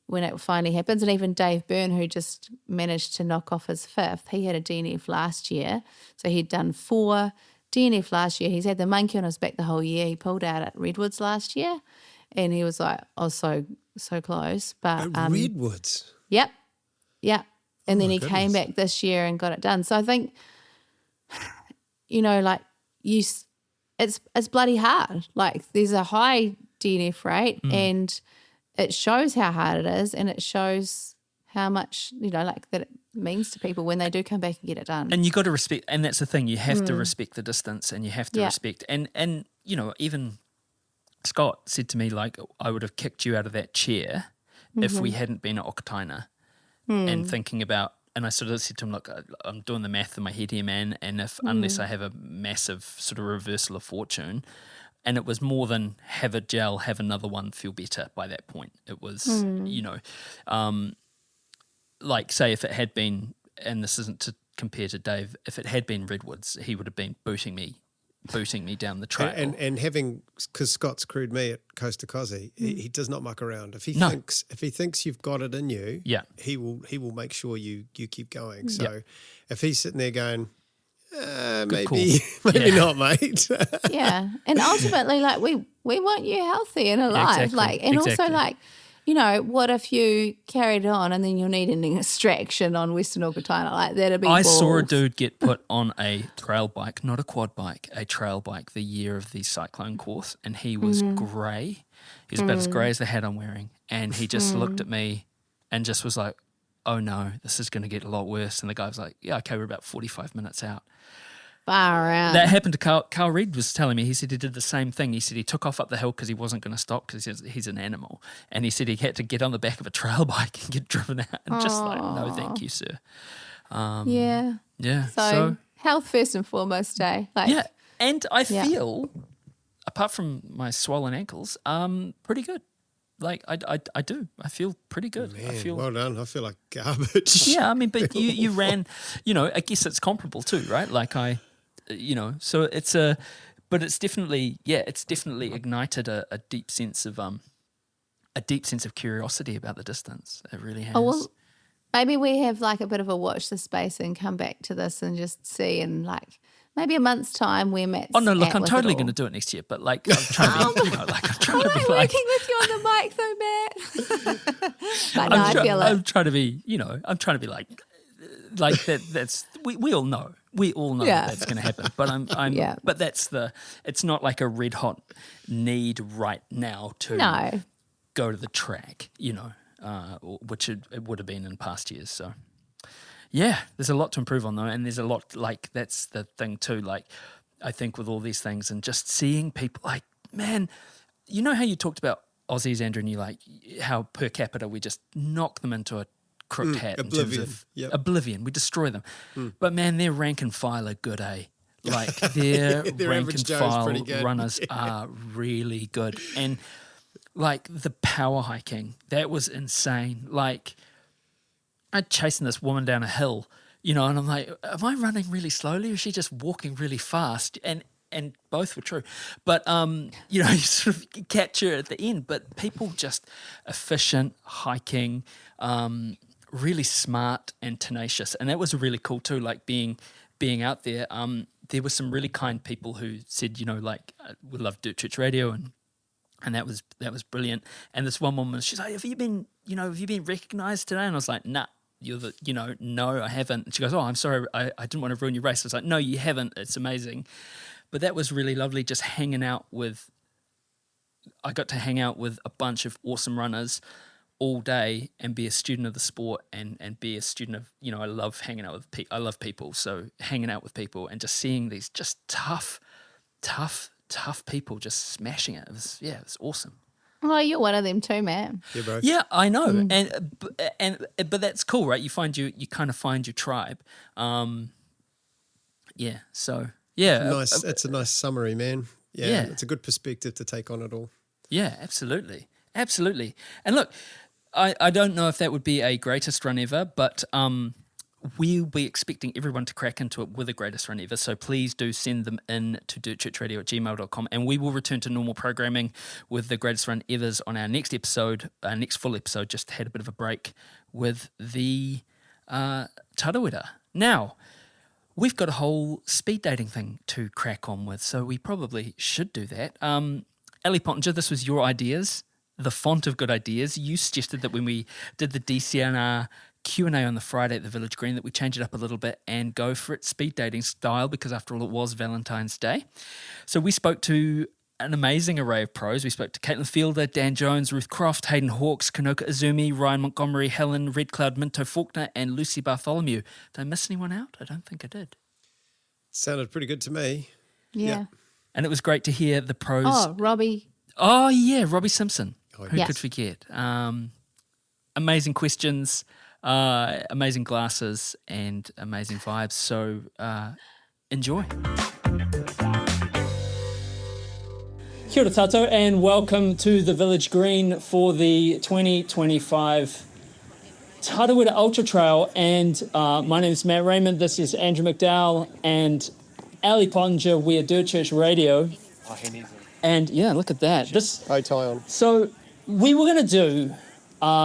Speaker 5: when it finally happens, and even Dave Byrne, who just managed to knock off his fifth, he had a DNF last year, so he'd done 4 DNF last year. He's had the monkey on his back the whole year. He pulled out at Redwoods last year, and he was like, "Oh, so close." But
Speaker 4: Redwoods.
Speaker 5: Yep. And then
Speaker 4: my
Speaker 5: he came
Speaker 4: goodness.
Speaker 5: back this year and got it done. So I think, like it's bloody hard. Like there's a high DNF rate, and it shows how hard it is, and it shows how much like that it means to people when they do come back and get it done.
Speaker 2: And you got to respect, and that's the thing. You have to respect the distance, and you have to
Speaker 5: Yeah.
Speaker 2: respect, and even Scott said to me, like, I would have kicked you out of that chair if we hadn't been at Okataina, and thinking about. And I sort of said to him, look, I'm doing the math in my head here, man, and unless I have a massive sort of reversal of fortune, and it was more than have a gel, have another one, feel better by that point. It was, like say if it had been, and this isn't to compare to Dave, if it had been Redwoods, he would have been booting me down the trail.
Speaker 4: And having, because Scott's crewed me at Coast to Cozzy, he does not muck around. If he thinks you've got it in you,
Speaker 2: Yeah.
Speaker 4: he will make sure you keep going. So if he's sitting there going, maybe not, mate.
Speaker 5: Yeah, and ultimately, like we want you healthy and alive,
Speaker 2: exactly,
Speaker 5: like, and
Speaker 2: exactly.
Speaker 5: also like, what if you carried on and then you'll need an extraction on Western Okataina, like that'd be.
Speaker 2: I saw a
Speaker 5: balls.
Speaker 2: dude get put on a trail bike, not a quad bike, a trail bike the year of the cyclone course, and he was grey. He was about as grey as the hat I'm wearing, and he just looked at me and just was like, oh no, this is going to get a lot worse. And the guy was like, yeah, okay, we're about 45 minutes out.
Speaker 5: Far out.
Speaker 2: That happened to Carl Reed was telling me. He said he did the same thing. He said he took off up the hill because he wasn't going to stop because he's an animal. And he said he had to get on the back of a trail bike and get driven out. And just like, no, thank you, sir.
Speaker 5: Yeah.
Speaker 2: Yeah.
Speaker 5: So health first and foremost, eh? Like,
Speaker 2: yeah. And I feel, apart from my swollen ankles, pretty good. Like I do. I feel pretty good.
Speaker 4: Man,
Speaker 2: I feel
Speaker 4: well done. I feel like garbage.
Speaker 2: Yeah, I mean, but you ran, I guess it's comparable too, right? Like so it's but it's definitely ignited a deep sense of curiosity about the distance. It really has.
Speaker 5: Oh, well, maybe we have like a bit of a watch this space and come back to this and just see in like maybe a month's time where Matt's.
Speaker 2: Oh no! Look, I'm
Speaker 5: with
Speaker 2: totally
Speaker 5: it
Speaker 2: going to do it next year. But like, I'm trying to be, I'm trying to
Speaker 5: I'm
Speaker 2: be like,
Speaker 5: working with you on the mic though, Matt. But no, I feel
Speaker 2: I'm
Speaker 5: it.
Speaker 2: trying to be, I'm trying to be like that. That's we all know. We all know
Speaker 5: Yeah.
Speaker 2: that's going to happen. But I'm
Speaker 5: Yeah.
Speaker 2: But it's not like a red hot need right now to
Speaker 5: No.
Speaker 2: go to the track. Which it would have been in past years. So. Yeah, there's a lot to improve on though, and there's a lot like that's the thing too. Like, I think with all these things and just seeing people, like, man, you know how you talked about Aussies, Andrew, and you like how per capita we just knock them into a crooked hat
Speaker 4: oblivion.
Speaker 2: in terms of
Speaker 4: Yep.
Speaker 2: oblivion. We destroy them, but man, their rank and file are good, eh? Like their
Speaker 4: Their
Speaker 2: rank
Speaker 4: average
Speaker 2: and
Speaker 4: Joe's
Speaker 2: file
Speaker 4: pretty good.
Speaker 2: runners are really good, and like the power hiking, that was insane. Like. I'm chasing this woman down a hill, and I'm like, am I running really slowly or is she just walking really fast? And both were true. But, you sort of catch her at the end. But people just efficient, hiking, really smart and tenacious. And that was really cool too, like being out there. There were some really kind people who said, we love Dirt Church Radio and that was brilliant. And this one woman, she's like, have you been recognised today? And I was like, nah. no, I haven't. And she goes, oh, I'm sorry, I didn't want to ruin your race. I was like, no, you haven't. It's amazing. But that was really lovely, just I got to hang out with a bunch of awesome runners all day and be a student of the sport and be a student of, I love hanging out with people. I love people. So hanging out with people and just seeing these just tough people just smashing it. It was awesome.
Speaker 5: Well, you're one of them too, Matt.
Speaker 4: Yeah, bro.
Speaker 2: Yeah, I know. But that's cool, right? You kind of find your tribe.
Speaker 4: Nice. It's a nice summary, man.
Speaker 2: Yeah.
Speaker 4: It's a good perspective to take on it all.
Speaker 2: Yeah, absolutely. And look, I don't know if that would be a greatest run ever, but we'll be expecting everyone to crack into it with a greatest run ever. So please do send them in to dirtchurchradio@gmail.com, and we will return to normal programming with the greatest run evers on our next episode, our next full episode. Just had a bit of a break with the Tarawera. Now, we've got a whole speed dating thing to crack on with, so we probably should do that. Ellie Pottinger, this was your ideas, the font of good ideas. You suggested that when we did the DCNR Q&A on the Friday at the Village Green that we change it up a little bit and go for it speed dating style, because after all it was Valentine's Day. So we spoke to an amazing array of pros. We spoke to Caitlin Fielder, Dan Jones, Ruth Croft, Hayden Hawkes, Kanoka Izumi, Ryan Montgomery, Helen, Red Cloud, Minto Faulkner, and Lucy Bartholomew. Did I miss anyone out? I don't think I did.
Speaker 4: Sounded pretty good to me.
Speaker 5: Yeah.
Speaker 2: And it was great to hear the pros.
Speaker 5: Oh, Robbie.
Speaker 2: Oh, yeah, Robbie Simpson. Who
Speaker 5: Yes.
Speaker 2: could forget? Amazing questions, amazing glasses, and amazing vibes. So enjoy. Kia ora tātou, and welcome to the Village Green for the 2025 Tarawera Ultra Trail. And my name is Matt Raymond. This is Andrew McDowell and Ali Pottinger. We are Dirt Church Radio. And yeah, look at that.
Speaker 4: Tie on.
Speaker 2: So we were going to do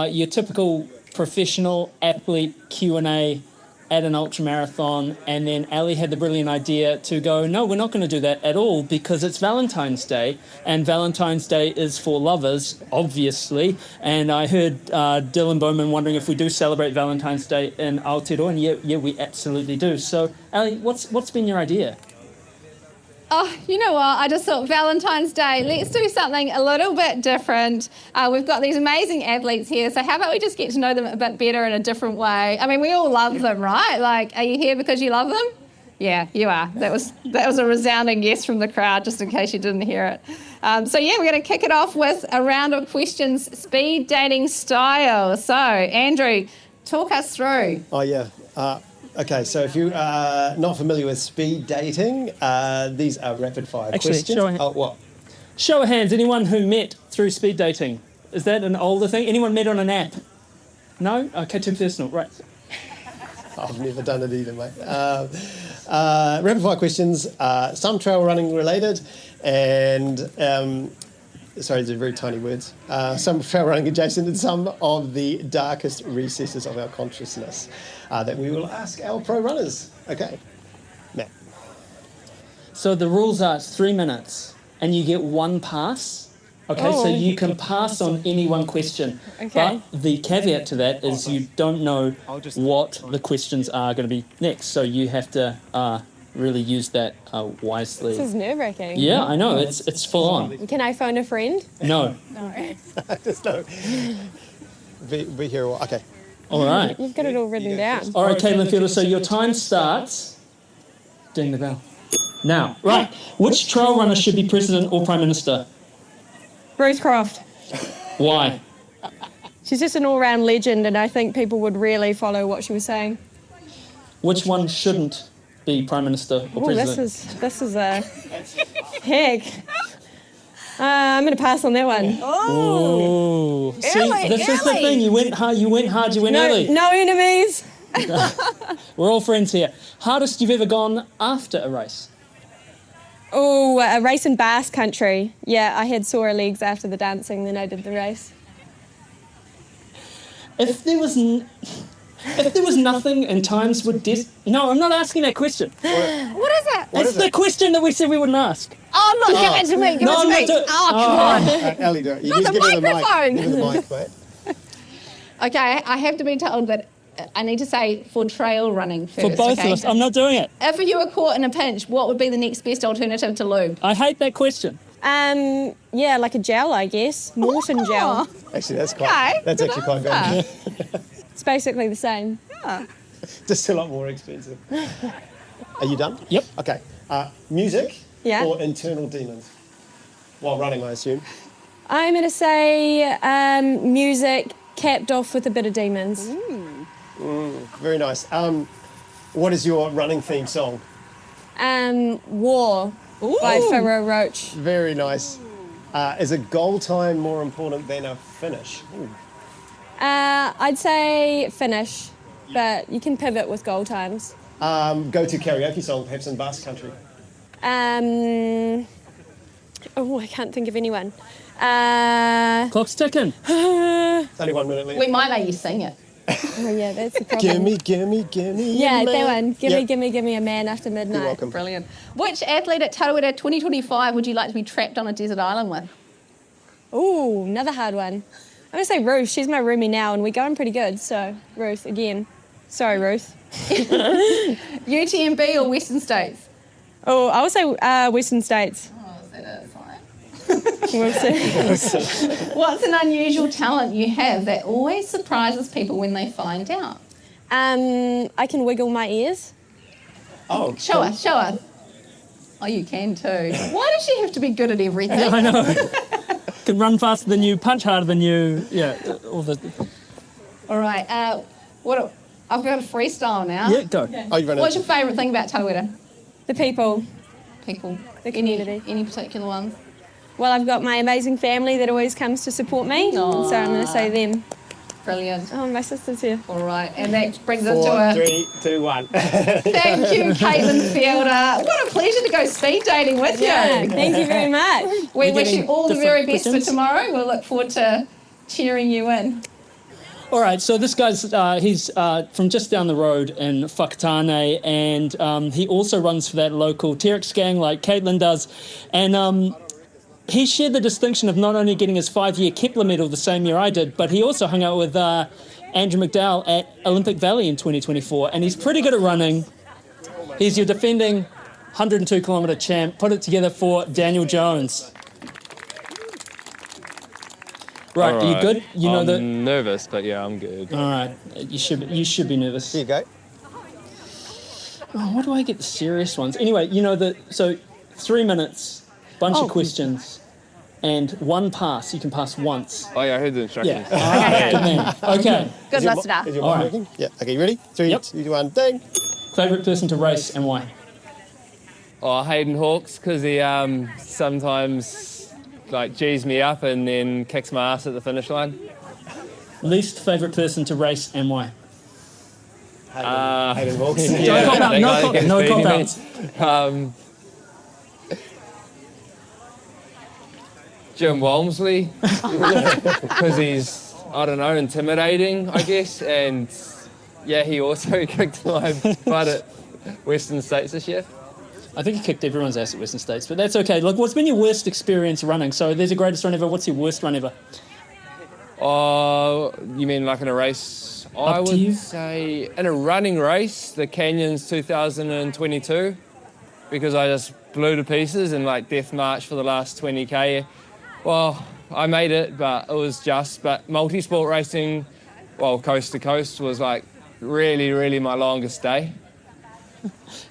Speaker 2: your typical professional athlete Q&A at an ultra marathon, and then Ali had the brilliant idea to go, no, we're not going to do that at all because it's Valentine's Day, and Valentine's Day is for lovers, obviously. And I heard Dylan Bowman wondering if we do celebrate Valentine's Day in Aotearoa, and yeah, we absolutely do. So Ali, what's been your idea?
Speaker 1: Oh, you know what? I just thought Valentine's Day, let's do something a little bit different. We've got these amazing athletes here, so how about we just get to know them a bit better in a different way? I mean, we all love them, right? Like, are you here because you love them? Yeah, you are. That was a resounding yes from the crowd, just in case you didn't hear it. We're going to kick it off with a round of questions, speed dating style. So, Andrew, talk us through.
Speaker 4: Oh, yeah. Okay, so if you are not familiar with speed dating, these are rapid-fire questions. What?
Speaker 2: Show of hands, anyone who met through speed dating. Is that an older thing? Anyone met on an app? No? Okay, too personal, right.
Speaker 4: I've never done it either, mate. Rapid-fire questions, some trail running related, and... sorry, these are very tiny words. Some trail running adjacent and some of the darkest recesses of our consciousness that we will ask our pro runners. Okay, Matt.
Speaker 2: So the rules are 3 minutes and you get one pass. Okay, so you can pass on any one question.
Speaker 1: Okay.
Speaker 2: But the caveat to that is you don't know what the questions are going to be next. So you have to really use that wisely.
Speaker 1: This is nerve-wracking.
Speaker 2: Yeah, I know. It's full on.
Speaker 1: Can I phone a friend?
Speaker 2: No.
Speaker 4: Just no. Be here. Okay.
Speaker 2: All right.
Speaker 1: You've got it all written down.
Speaker 2: All right, Caitlin Fielder, so your time starts. Ding the bell. Now, right. Which trail runner should be president or prime minister?
Speaker 1: Ruth Croft.
Speaker 2: Why?
Speaker 1: She's just an all-round legend, and I think people would really follow what she was saying.
Speaker 2: Which one shouldn't be prime minister or president?
Speaker 1: This is a heck. I'm going to pass on that one.
Speaker 2: Oh, see, this is the thing. You went hard, you went early.
Speaker 1: No enemies.
Speaker 2: We're all friends here. Hardest you've ever gone after a race?
Speaker 1: Oh, a race in Basque Country. Yeah, I had sore legs after the dancing, then I did the race.
Speaker 2: If there was nothing and times would No, I'm not asking that question.
Speaker 1: What is it?
Speaker 2: It's the question that we said we wouldn't ask.
Speaker 1: Oh, look, give it to me. Give it to me. Come on.
Speaker 4: Ellie, do it. You
Speaker 1: Not
Speaker 4: just
Speaker 1: the
Speaker 4: give her
Speaker 1: microphone.
Speaker 4: Give her the mic, mate.
Speaker 1: Okay, I have to be told that I need to say for trail running first.
Speaker 6: For both
Speaker 1: okay?
Speaker 6: of us, I'm not doing it.
Speaker 1: If you were caught in a pinch, what would be the next best alternative to lube?
Speaker 6: I hate that question.
Speaker 7: Yeah, like a gel, I guess. Morton gel.
Speaker 4: Actually, that's
Speaker 1: Okay,
Speaker 4: that's
Speaker 1: good
Speaker 4: actually quite good.
Speaker 1: answer.
Speaker 7: It's basically the same.
Speaker 4: Just a lot more expensive. Are you done?
Speaker 6: Yep.
Speaker 4: Okay. Music
Speaker 7: Yeah.
Speaker 4: or internal demons? While running, I assume.
Speaker 7: I'm going to say music capped off with a bit of demons.
Speaker 4: Very nice. What is your running theme song?
Speaker 7: War by Tarawera Roach.
Speaker 4: Very nice. Is a goal time more important than a finish? Ooh.
Speaker 7: I'd say finish, but you can pivot with goal times.
Speaker 4: Go-to karaoke song, perhaps in Basque Country.
Speaker 7: I can't think of anyone.
Speaker 6: Clock's ticking.
Speaker 4: It's only 1 minute left.
Speaker 1: We might make you sing it.
Speaker 7: Oh yeah, that's the problem.
Speaker 4: Gimme.
Speaker 7: Yeah,
Speaker 4: a
Speaker 7: that
Speaker 4: man.
Speaker 7: one. Gimme,
Speaker 4: Yep.
Speaker 7: gimme a man after midnight.
Speaker 4: You're welcome.
Speaker 1: Brilliant. Which athlete at Tarawera 2025 would you like to be trapped on a desert island with?
Speaker 7: Ooh, another hard one. I'm gonna say Ruth. She's my roomie now, and we're going pretty good. So Ruth again. Sorry, Ruth.
Speaker 1: UTMB or Western States?
Speaker 7: Oh, I would say Western States.
Speaker 1: Oh, is that it? Fine.
Speaker 7: We'll see.
Speaker 1: What's an unusual talent you have that always surprises people when they find out?
Speaker 7: I can wiggle my ears.
Speaker 4: Oh,
Speaker 1: Show us. Oh, you can too. Why does she have to be good at everything?
Speaker 6: I know. Can run faster than you, punch harder than you. Yeah, all the.
Speaker 1: All right. I've got a freestyle now.
Speaker 6: Yeah, go.
Speaker 4: Oh, you run
Speaker 1: What's your favourite thing about Tarawera?
Speaker 7: The people.
Speaker 1: People.
Speaker 7: The community.
Speaker 1: Any particular ones?
Speaker 7: Well, I've got my amazing family that always comes to support me, so I'm going to say them.
Speaker 1: Brilliant.
Speaker 7: Oh, my sister's here.
Speaker 1: All right, and that brings us to
Speaker 4: 4,
Speaker 1: a
Speaker 4: 3, 2, 1.
Speaker 1: thank you, Caitlin Fielder. What a pleasure to go speed dating with you.
Speaker 7: Yeah, thank you very much.
Speaker 1: We
Speaker 6: You're
Speaker 1: wish you
Speaker 6: getting
Speaker 1: all the very
Speaker 6: different
Speaker 1: best
Speaker 6: questions?
Speaker 1: for tomorrow. We'll look forward to cheering you in.
Speaker 6: All right, so this guy's he's from just down the road in Whakatane, and he also runs for that local Terex gang like Caitlin does, and he shared the distinction of not only getting his 5-year Kepler medal the same year I did, but he also hung out with Andrew McDowell at Olympic Valley in 2024, and he's pretty good at running. He's your defending 102-kilometre champ. Put it together for Daniel Jones. Right,
Speaker 8: All
Speaker 6: are you
Speaker 8: right.
Speaker 6: good? You know that.
Speaker 8: I'm nervous, but yeah, I'm good.
Speaker 6: All right, you should be nervous.
Speaker 4: Here you go.
Speaker 6: Oh, why do I get the serious ones? Anyway, you know that. So, 3 minutes, bunch of questions, and one pass. You can pass once.
Speaker 8: Oh yeah, I heard the instructions.
Speaker 6: Yeah. Good man. Okay.
Speaker 1: Good
Speaker 4: Is your
Speaker 1: listener.
Speaker 4: Is your
Speaker 6: All
Speaker 4: mic
Speaker 6: right.
Speaker 4: working? Yeah. Okay, you ready? 3,
Speaker 6: Yep.
Speaker 4: 2, 1, ding.
Speaker 6: Favorite person to race and why?
Speaker 8: Oh, Hayden Hawks, because he sometimes like G's me up and then kicks my ass at the finish line.
Speaker 6: Least favorite person to race and why?
Speaker 4: Hayden Hawks.
Speaker 8: Yeah,
Speaker 6: cop out,
Speaker 8: that
Speaker 6: no
Speaker 8: guy
Speaker 6: cop-
Speaker 8: gets
Speaker 6: no
Speaker 8: beating
Speaker 6: cop
Speaker 8: me.
Speaker 6: outs.
Speaker 8: Jim Walmsley, because he's, I don't know, intimidating, I guess, and yeah, he also kicked my butt at Western States this year.
Speaker 6: I think he kicked everyone's ass at Western States, but that's okay. Look, what's been your worst experience running? So there's a greatest run ever. What's your worst run ever?
Speaker 8: Oh, you mean like in a race? I
Speaker 6: Up to you.
Speaker 8: would say in a running race, the Canyons 2022, because I just blew to pieces in like death march for the last 20k. Well, I made it, but it was just. But multi-sport racing, well, coast to coast was like really, really my longest day.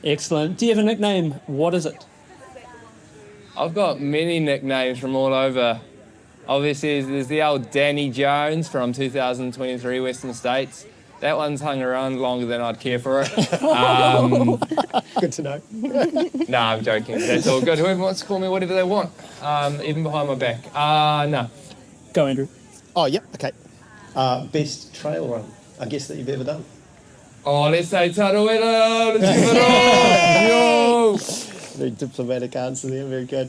Speaker 6: Excellent. Do you have a nickname? What is it?
Speaker 8: I've got many nicknames from all over. Obviously, there's the old Danny Jones from 2023 Western States. That one's hung around longer than I'd care for it.
Speaker 4: Good to know.
Speaker 8: Nah, I'm joking. That's all good. Whoever wants to call me whatever they want, even behind my back. No.
Speaker 6: Go, Andrew.
Speaker 4: Oh, yeah. Okay. Best trail run, I guess, that you've ever done.
Speaker 8: Oh, let's say Tarawera. Let's give it all. Yo.
Speaker 4: Very diplomatic answer there. Very good.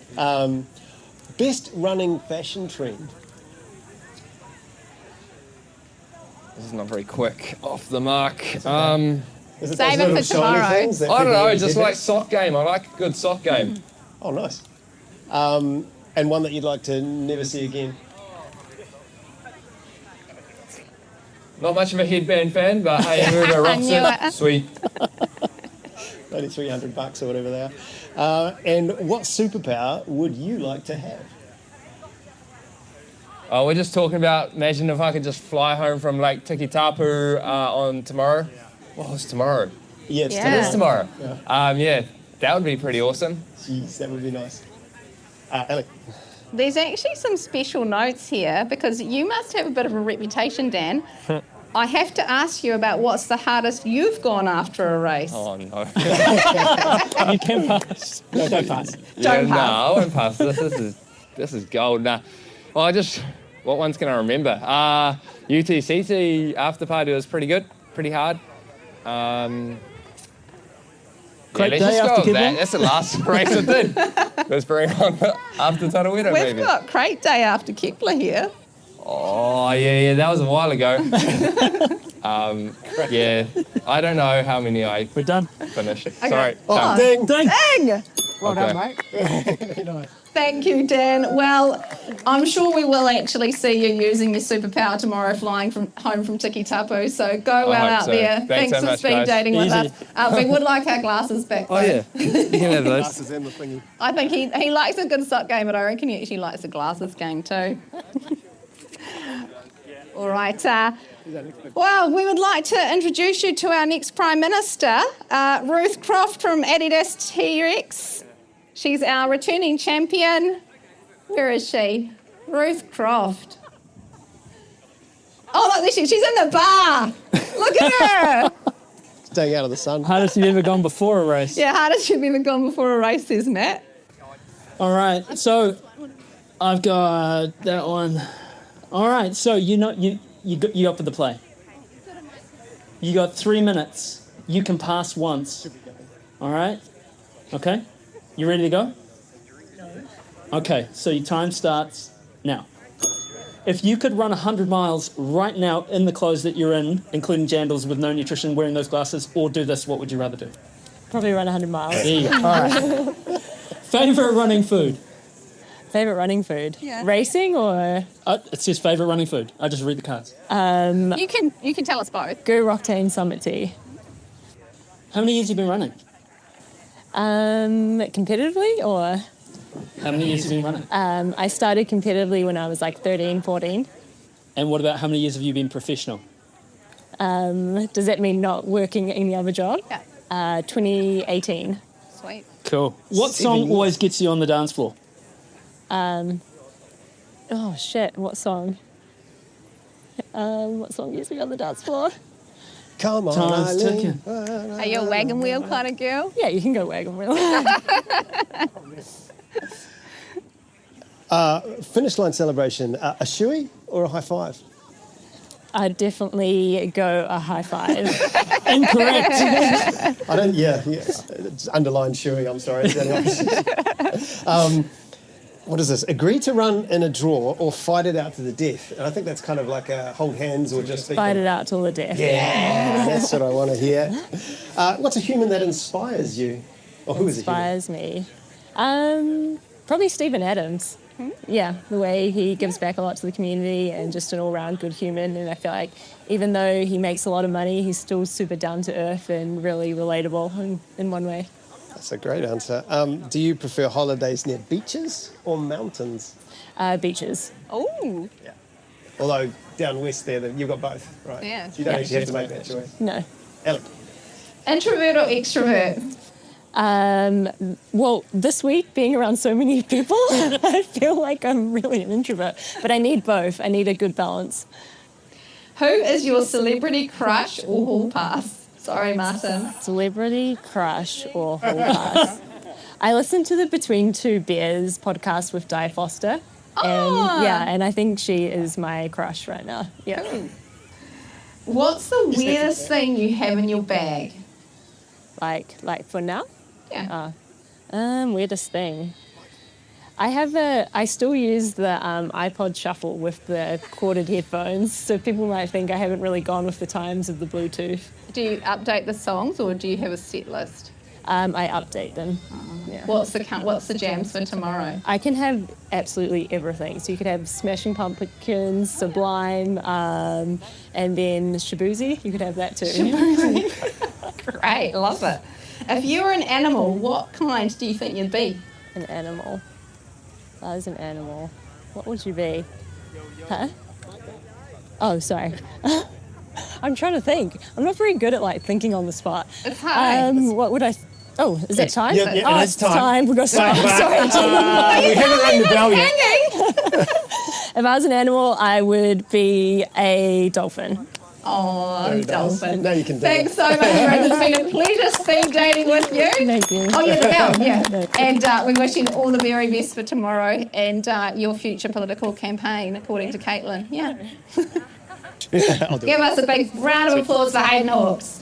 Speaker 4: Best running fashion trend.
Speaker 8: This is not very quick. Off the mark.
Speaker 4: Is it
Speaker 1: Save
Speaker 4: those
Speaker 1: it
Speaker 4: little
Speaker 1: for
Speaker 4: shiny
Speaker 1: tomorrow.
Speaker 4: things that
Speaker 8: I don't
Speaker 4: people
Speaker 8: know.
Speaker 4: wear
Speaker 8: Just
Speaker 4: together?
Speaker 8: like sock game. I like a good sock game.
Speaker 4: Oh, nice. And one that you'd like to never see again.
Speaker 8: Not much of a headband fan, but hey, whoever rocks
Speaker 1: knew
Speaker 8: it,
Speaker 1: it.
Speaker 8: sweet.
Speaker 4: Only $300 or whatever they are. And what superpower would you like to have?
Speaker 8: We're just talking about, imagine if I could just fly home from Lake Tiki-Tapu on tomorrow. What was tomorrow?
Speaker 4: Yeah, it's
Speaker 1: Yeah.
Speaker 8: It is tomorrow. Yeah, that would be pretty awesome.
Speaker 4: Jeez, that would be nice. Ellie.
Speaker 1: There's actually some special notes here because you must have a bit of a reputation, Dan. I have to ask you about what's the hardest you've gone after a race.
Speaker 8: Oh, no.
Speaker 6: You can pass. No, don't pass.
Speaker 1: Don't
Speaker 8: No,
Speaker 1: pass.
Speaker 8: I won't pass. This is gold. Nah. Well, what ones can I remember? UTCT after party was pretty good, pretty hard.
Speaker 6: Great
Speaker 8: let's
Speaker 6: day
Speaker 8: just go
Speaker 6: after
Speaker 8: with that.
Speaker 6: Kidwell?
Speaker 8: That's the last race I did. Let's bring on after Tarawera,
Speaker 1: We've
Speaker 8: maybe.
Speaker 1: got crate day after Kepler here.
Speaker 8: Oh, yeah, that was a while ago. Yeah, I don't know how many I
Speaker 6: We're done.
Speaker 8: finished. Sorry.
Speaker 1: Oh,
Speaker 4: Ding.
Speaker 6: Dang.
Speaker 1: dang!
Speaker 9: Well
Speaker 8: Okay.
Speaker 9: done, mate.
Speaker 1: Thank you, Dan. Well, I'm sure we will actually see you using your superpower tomorrow flying home from Tiki-Tapu, so go well
Speaker 8: hope
Speaker 1: out
Speaker 8: so.
Speaker 1: there.
Speaker 8: Thanks so
Speaker 1: for
Speaker 8: much,
Speaker 1: speed
Speaker 8: guys.
Speaker 1: dating with
Speaker 6: Easy.
Speaker 1: us. We would like our glasses back, though.
Speaker 8: Oh, yeah. You can have those.
Speaker 4: Glasses and the thingy.
Speaker 1: I think he likes a good suck game, but I reckon he actually likes a glasses game too. All right. Well, we would like to introduce you to our next Prime Minister, Ruth Croft from Adidas T-Rex. She's our returning champion. Where is she? Ruth Croft. Oh, look, there she is. She's in the bar. Look at her.
Speaker 4: Staying out of the sun.
Speaker 6: Hardest you've ever gone before a race.
Speaker 1: Yeah, hardest you've ever gone before a race, says Matt.
Speaker 6: All right, so I've got that one. All right, so you up for the play. You got 3 minutes. You can pass once. All right? Okay? You ready to go? Okay, so your time starts now. If you could run 100 miles right now in the clothes that you're in, including jandals with no nutrition, wearing those glasses, or do this, what would you rather do?
Speaker 9: Probably run 100 miles.
Speaker 6: There you go. All right. Favorite running food?
Speaker 9: Favourite running food? Racing or
Speaker 6: It says favorite running food. I just read the cards.
Speaker 1: You can tell us both.
Speaker 9: Go Rocktain Summit Tea?
Speaker 6: How many years have you been running?
Speaker 9: Competitively or?
Speaker 6: How many years have you been running?
Speaker 9: I started competitively when I was like 13, 14.
Speaker 6: And what about how many years have you been professional?
Speaker 9: Does that mean not working any other job?
Speaker 1: Yeah.
Speaker 9: 2018.
Speaker 1: Sweet.
Speaker 6: Cool. What song always gets you on the dance floor?
Speaker 9: Oh shit, what song? What song gets me on the dance floor?
Speaker 4: Come on,
Speaker 6: Time's
Speaker 4: Eileen.
Speaker 6: ticking.
Speaker 1: Are you a wagon wheel kind of girl?
Speaker 9: Yeah, you can go wagon wheel.
Speaker 4: Finish line celebration. A shoey or a high five?
Speaker 9: I'd definitely go a high five.
Speaker 6: Incorrect.
Speaker 4: I don't. Yeah. It's underlined shoey. I'm sorry. It's the opposite. What is this? Agree to run in a draw or fight it out to the death. And I think that's kind of like a hold hands or just
Speaker 9: Fight it out till the death.
Speaker 4: Yeah, that's what I want to hear. What's a human that inspires you? Or who is a human?
Speaker 9: Inspires me. Probably Stephen Adams. Yeah, the way he gives back a lot to the community and just an all-round good human. And I feel like even though he makes a lot of money, he's still super down to earth and really relatable in one way.
Speaker 4: That's a great answer. Do you prefer holidays near beaches or mountains?
Speaker 9: Beaches.
Speaker 1: Oh,
Speaker 4: Yeah. Although down west there, you've got both, right?
Speaker 1: Yeah.
Speaker 4: So you don't actually have to make that choice.
Speaker 9: No.
Speaker 4: Ellie.
Speaker 1: introvert or extrovert?
Speaker 9: Well, this week, being around so many people, I feel like I'm really an introvert. But I need both. I need a good balance.
Speaker 1: Who is your celebrity crush or hall pass? Sorry, Martin.
Speaker 9: Celebrity crush or hall pass? I listened to the Between Two Bears podcast with Di Foster. And I think she is my crush right now. Yeah.
Speaker 1: What's the weirdest thing you have in your bag?
Speaker 9: Like for now?
Speaker 1: Yeah.
Speaker 9: Weirdest thing. I still use the iPod Shuffle with the corded headphones, so people might think I haven't really gone with the times of the Bluetooth.
Speaker 1: Do you update the songs or do you have a set list?
Speaker 9: I update them. Yeah.
Speaker 1: What's the jams for tomorrow?
Speaker 9: I can have absolutely everything. So you could have Smashing Pumpkins, Sublime, and then Shabuzi. You could have that too.
Speaker 1: Great, love it. If you were an animal, what kind do you think you'd be?
Speaker 9: An animal. I was an animal. What would you be? Huh? Oh, sorry. I'm trying to think. I'm not very good at like thinking on the spot.
Speaker 1: It's hard.
Speaker 9: What would I? Oh, is it time?
Speaker 10: Yeah,
Speaker 9: oh,
Speaker 10: it's time.
Speaker 9: We've got to start. Sorry.
Speaker 10: We haven't rung the bell yet.
Speaker 9: If I was an animal, I would be a dolphin.
Speaker 1: Oh, dolphin.
Speaker 10: Now you can do
Speaker 1: Thanks so much, Ruth. It's been a pleasure speed dating with you.
Speaker 9: Thank you.
Speaker 1: Oh, yeah, the bell, yeah. And we wish you all the very best for tomorrow and your future political campaign, according to Caitlin. Yeah.
Speaker 10: Yeah, I'll do
Speaker 1: Give us a big round of applause for Hayden Hawks.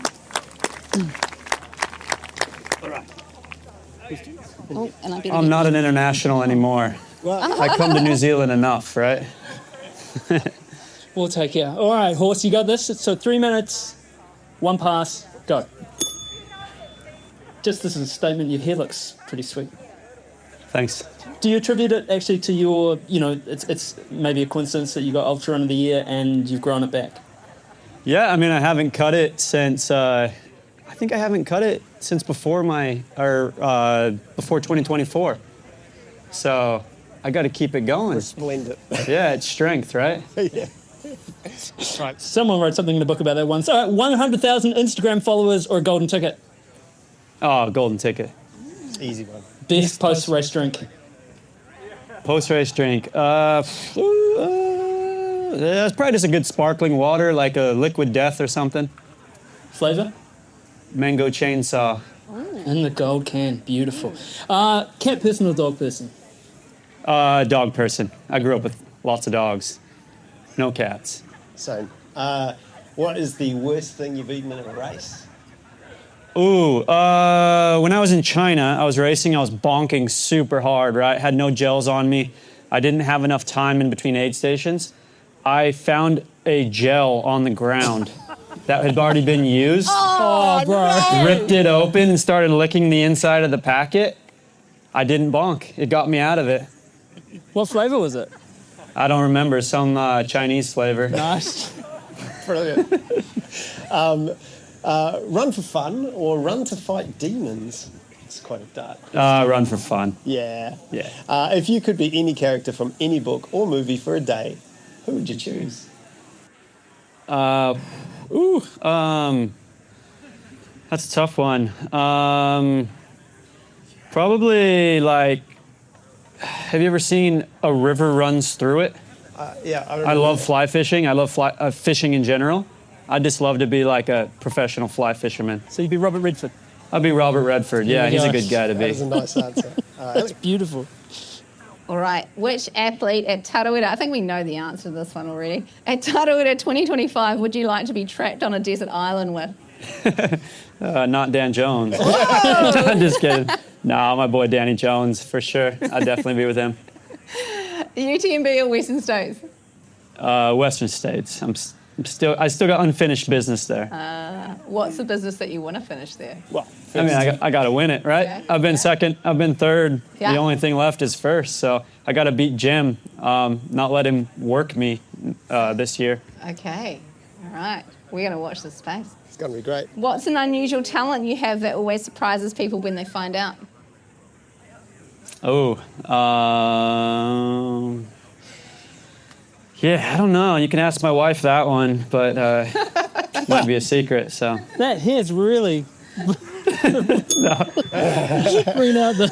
Speaker 10: All right.
Speaker 1: Oh, and
Speaker 11: I'm not an international anymore. I come to New Zealand enough, right?
Speaker 6: We'll take care. All right, horse, you got this. So 3 minutes, 1 pass, go. Just as a statement, your hair looks pretty sweet.
Speaker 11: Thanks.
Speaker 6: Do you attribute it actually to your, it's maybe a coincidence that you got Ultra Run of the Year and you've grown it back?
Speaker 11: Yeah, I mean, I haven't cut it since, I think I haven't cut it since before before 2024. So I got to keep it going.
Speaker 10: Splendid.
Speaker 11: Yeah, it's strength, right?
Speaker 10: Yeah. Right.
Speaker 6: Someone wrote something in the book about that once. All right, 100,000 Instagram followers or a golden ticket?
Speaker 11: Oh, golden ticket.
Speaker 10: Easy one.
Speaker 6: Best post-race drink?
Speaker 11: Post-race drink. That's probably just a good sparkling water, like a Liquid Death or something.
Speaker 6: Flavor?
Speaker 11: Mango chainsaw.
Speaker 6: In the gold can. Beautiful. Cat person or dog person?
Speaker 11: Dog person. I grew up with lots of dogs. No cats.
Speaker 10: So, what is the worst thing you've eaten in a race?
Speaker 11: Ooh, when I was in China, I was racing, I was bonking super hard, right? Had no gels on me. I didn't have enough time in between aid stations. I found a gel on the ground that had already been used.
Speaker 6: Oh, bro.
Speaker 11: No. Ripped it open and started licking the inside of the packet. I didn't bonk. It got me out of it.
Speaker 6: What flavor was it?
Speaker 11: I don't remember, some Chinese flavor.
Speaker 6: Nice.
Speaker 10: Brilliant. Run for fun or run to fight demons? It's quite a dark question.
Speaker 11: Run for fun.
Speaker 10: Yeah.
Speaker 11: Yeah.
Speaker 10: If you could be any character from any book or movie for a day, who would you choose?
Speaker 11: That's a tough one. Probably like, have you ever seen A River Runs Through It?
Speaker 10: Yeah.
Speaker 11: I love fly fishing. I love fishing in general. I'd just love to be like a professional fly fisherman.
Speaker 6: So you'd be Robert Redford?
Speaker 11: I'd be Robert Redford. Yeah, he's a good guy to be.
Speaker 10: That is a nice answer.
Speaker 6: That's beautiful.
Speaker 1: All right, which athlete at Tarawera, I think we know the answer to this one already, at Tarawera 2025 would you like to be trapped on a desert island with?
Speaker 11: Not Dan Jones. I'm just kidding. No, my boy Danny Jones, for sure. I'd definitely be with him.
Speaker 1: UTMB or Western States?
Speaker 11: Western States. I still got unfinished business there.
Speaker 1: What's the business that you want to finish there?
Speaker 10: Well,
Speaker 11: I mean, I got to win it, right?
Speaker 1: Okay.
Speaker 11: I've been second. I've been third.
Speaker 1: Yeah.
Speaker 11: The only thing left is first. So I got to beat Jim, not let him work me this year.
Speaker 1: Okay, all right. We're going to watch this space.
Speaker 10: it's going to be great.
Speaker 1: What's an unusual talent you have that always surprises people when they find out?
Speaker 11: Oh, yeah, I don't know. You can ask my wife that one, but might be a secret. So
Speaker 6: That hair's really bringing out the...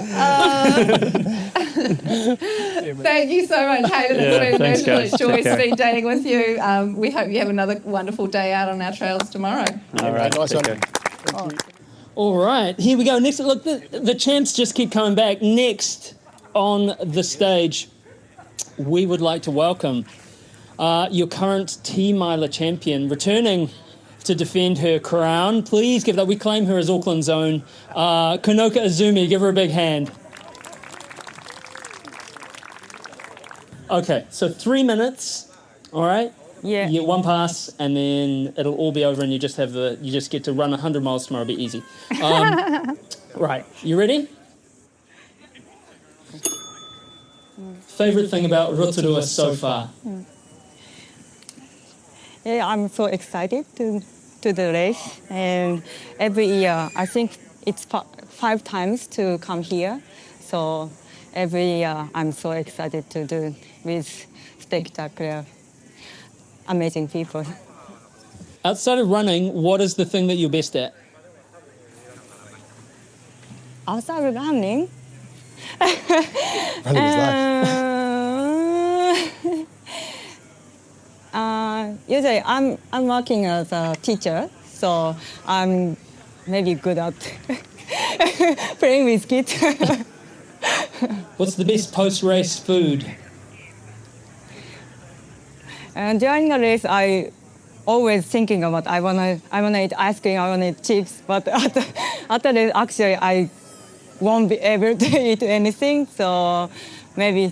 Speaker 1: Thank you so much, Hayden. It's been
Speaker 11: thanks,
Speaker 1: an
Speaker 11: guys.
Speaker 1: absolute joy
Speaker 11: Take care.
Speaker 1: speed dating with you. We hope you have another wonderful day out on our trails tomorrow.
Speaker 11: all right,
Speaker 10: Nice
Speaker 11: take
Speaker 10: one.
Speaker 11: care.
Speaker 6: All right, here we go. Next, look, the champs just keep coming back. Next on the stage, we would like to welcome your current T-Miler champion, returning to defend her crown. Please give that. We claim her as Auckland's own. Kanoka Azumi, give her a big hand. Okay, so 3 minutes, all right?
Speaker 9: Yeah.
Speaker 6: You get one pass, and then it'll all be over, and you just get to run 100 miles tomorrow. It'll be easy. Right, you ready? Favorite thing about Rotorua so far?
Speaker 12: Yeah, I'm so excited to the race, and every year I think it's 5 times to come here. So every year I'm so excited to do with spectacular, amazing people.
Speaker 6: Outside of running, what is the thing that you're best at?
Speaker 12: Outside of running,
Speaker 10: Running is life.
Speaker 12: usually I'm working as a teacher, so I'm maybe good at playing with kids.
Speaker 6: What's the best post-race food?
Speaker 12: And during the race, I always thinking about I wanna eat ice cream, I wanna eat chips, but after the actually I won't be able to eat anything. So maybe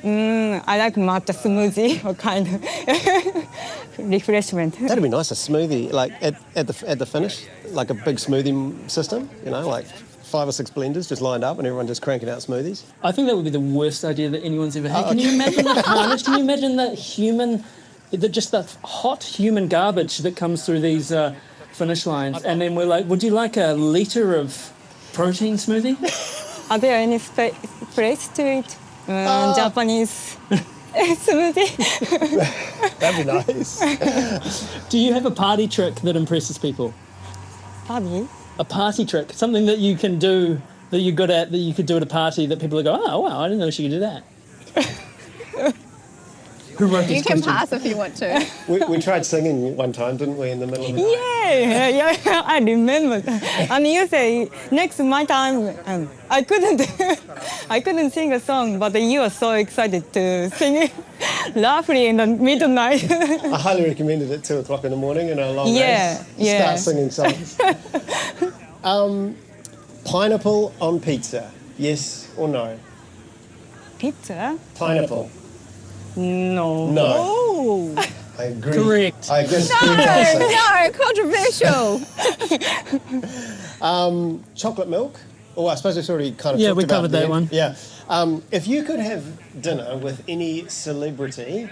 Speaker 12: I like matcha smoothie or kind of refreshment.
Speaker 10: That'd be nice, a smoothie, like at the finish, like a big smoothie system, you know, like 5 or 6 blenders just lined up and everyone just cranking out smoothies.
Speaker 6: I think that would be the worst idea that anyone's ever had. Can you imagine the carnage? Can you imagine just the hot human garbage that comes through these finish lines? And then we're like, would you like a litre of protein smoothie?
Speaker 12: Are there any place to eat Japanese smoothie?
Speaker 10: That'd be nice.
Speaker 6: Do you have a party trick that impresses people?
Speaker 12: Party?
Speaker 6: A party trick, something that you can do, that you're good at, that you could do at a party that people go, oh, wow, I didn't know she could do that. Who wrote this
Speaker 1: You can
Speaker 6: question?
Speaker 1: pass if you want to.
Speaker 10: We tried singing one time, didn't we, in the middle of the
Speaker 12: Yeah, I remember. And you say next my time, I couldn't sing a song, but you were so excited to sing it roughly in the midnight.
Speaker 10: I highly recommended it 2 o'clock in the morning in a long
Speaker 12: Yeah,
Speaker 10: race.
Speaker 12: yeah.
Speaker 10: Start singing songs. Pineapple on pizza, yes or no?
Speaker 12: Pizza?
Speaker 10: Pineapple.
Speaker 12: No.
Speaker 10: No.
Speaker 12: Oh.
Speaker 10: I agree.
Speaker 6: Correct.
Speaker 10: I guess.
Speaker 1: No, controversial.
Speaker 10: Chocolate milk. Oh, I suppose it's already kind of
Speaker 6: Yeah,
Speaker 10: talked
Speaker 6: we
Speaker 10: about
Speaker 6: covered that
Speaker 10: there.
Speaker 6: one.
Speaker 10: Yeah. If you could have dinner with any celebrity,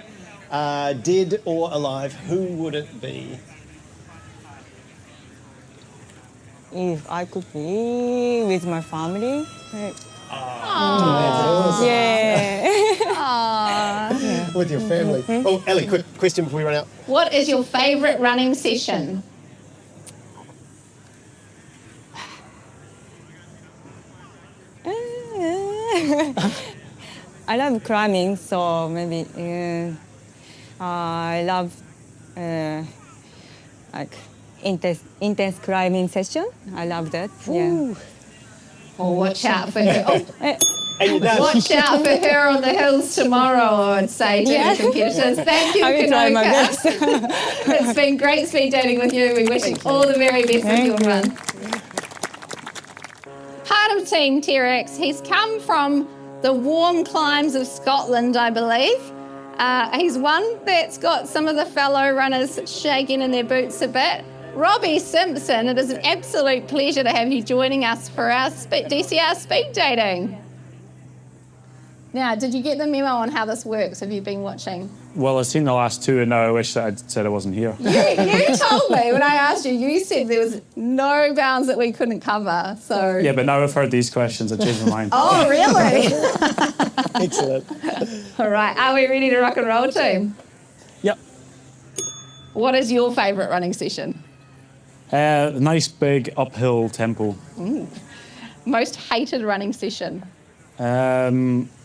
Speaker 10: dead or alive, who would it be?
Speaker 12: If I could be with my family.
Speaker 10: Aww.
Speaker 12: Yeah.
Speaker 10: With your family. Oh, Ellie, quick question before we run out.
Speaker 1: What is your favourite running session?
Speaker 12: I love climbing, so maybe I love like intense climbing session. I love that. Yeah.
Speaker 1: Oh, watch out for her.
Speaker 10: And you're done.
Speaker 1: Watch out for her on the hills tomorrow, I would say, to the competitors. Thank you,
Speaker 12: I will try my best.
Speaker 1: Kanoka. It's been great speed dating with you. We wish you all the very best with your run. Part of Team T-Rex, he's come from the warm climes of Scotland, I believe. He's one that's got some of the fellow runners shaking in their boots a bit. Robbie Simpson, it is an absolute pleasure to have you joining us for our DCR speed dating. Now, did you get the memo on how this works? Have you been watching?
Speaker 11: Well, I've seen the last 2 and now I wish that I'd said I wasn't here.
Speaker 1: You told me when I asked you, you said there was no bounds that we couldn't cover. So
Speaker 11: Yeah, but now I've heard these questions, I changed my mind.
Speaker 1: Oh, really?
Speaker 10: Excellent.
Speaker 1: All right, are we ready to rock and roll, team?
Speaker 6: Yep.
Speaker 1: What is your favourite running session?
Speaker 11: Nice big uphill tempo.
Speaker 1: Most hated running session?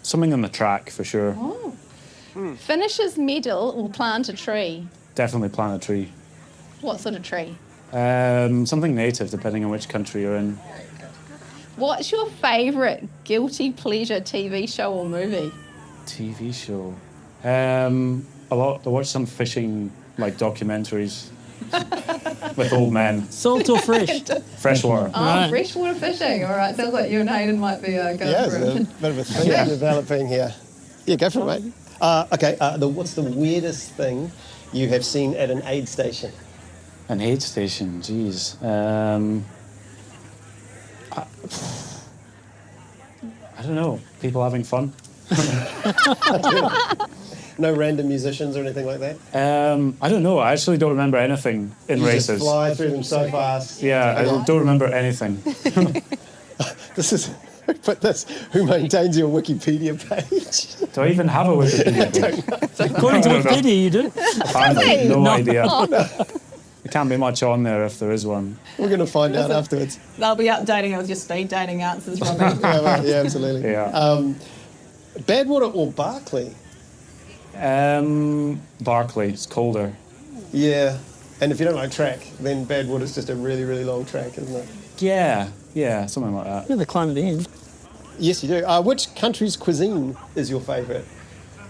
Speaker 11: Something on the track for sure.
Speaker 1: Oh. Finishes medal or plant a tree?
Speaker 11: Definitely plant a tree.
Speaker 1: What sort of tree?
Speaker 11: Something native, depending on which country you're in.
Speaker 1: What's your favourite guilty pleasure TV show or movie?
Speaker 11: TV show. I watch some fishing documentaries with old men.
Speaker 6: Salt or fresh?
Speaker 11: Freshwater.
Speaker 1: Oh,
Speaker 6: Right.
Speaker 1: freshwater fishing. All right, sounds like you and Hayden might be going
Speaker 10: Yeah,
Speaker 1: for
Speaker 10: there's
Speaker 1: it.
Speaker 10: a bit of a thing developing here. Yeah, go for it, mate. Okay, what's the weirdest thing you have seen at an aid station?
Speaker 11: An aid station, jeez. I don't know. People having fun.
Speaker 10: No random musicians or anything like that?
Speaker 11: I don't know. I actually don't remember anything in
Speaker 10: You
Speaker 11: races.
Speaker 10: just fly through them so fast.
Speaker 11: Yeah, I don't remember anything.
Speaker 10: This is... Who maintains your Wikipedia page?
Speaker 11: Do I even have a Wikipedia page?
Speaker 6: According to Wikipedia, you do.
Speaker 11: Apparently, no idea. There can't be much on there if there is one.
Speaker 10: We're going to find out afterwards.
Speaker 13: They'll be updating it with your speed dating answers, Robbie.
Speaker 10: Yeah, absolutely.
Speaker 11: Yeah.
Speaker 10: Badwater or Barkley?
Speaker 11: Barkley. It's colder.
Speaker 10: Yeah. And if you don't like track, then Badwater's just a really, really long track, isn't it?
Speaker 11: Yeah, something like that.
Speaker 6: Yeah, the climb at the end.
Speaker 10: Yes, you do. Which country's cuisine is your favourite?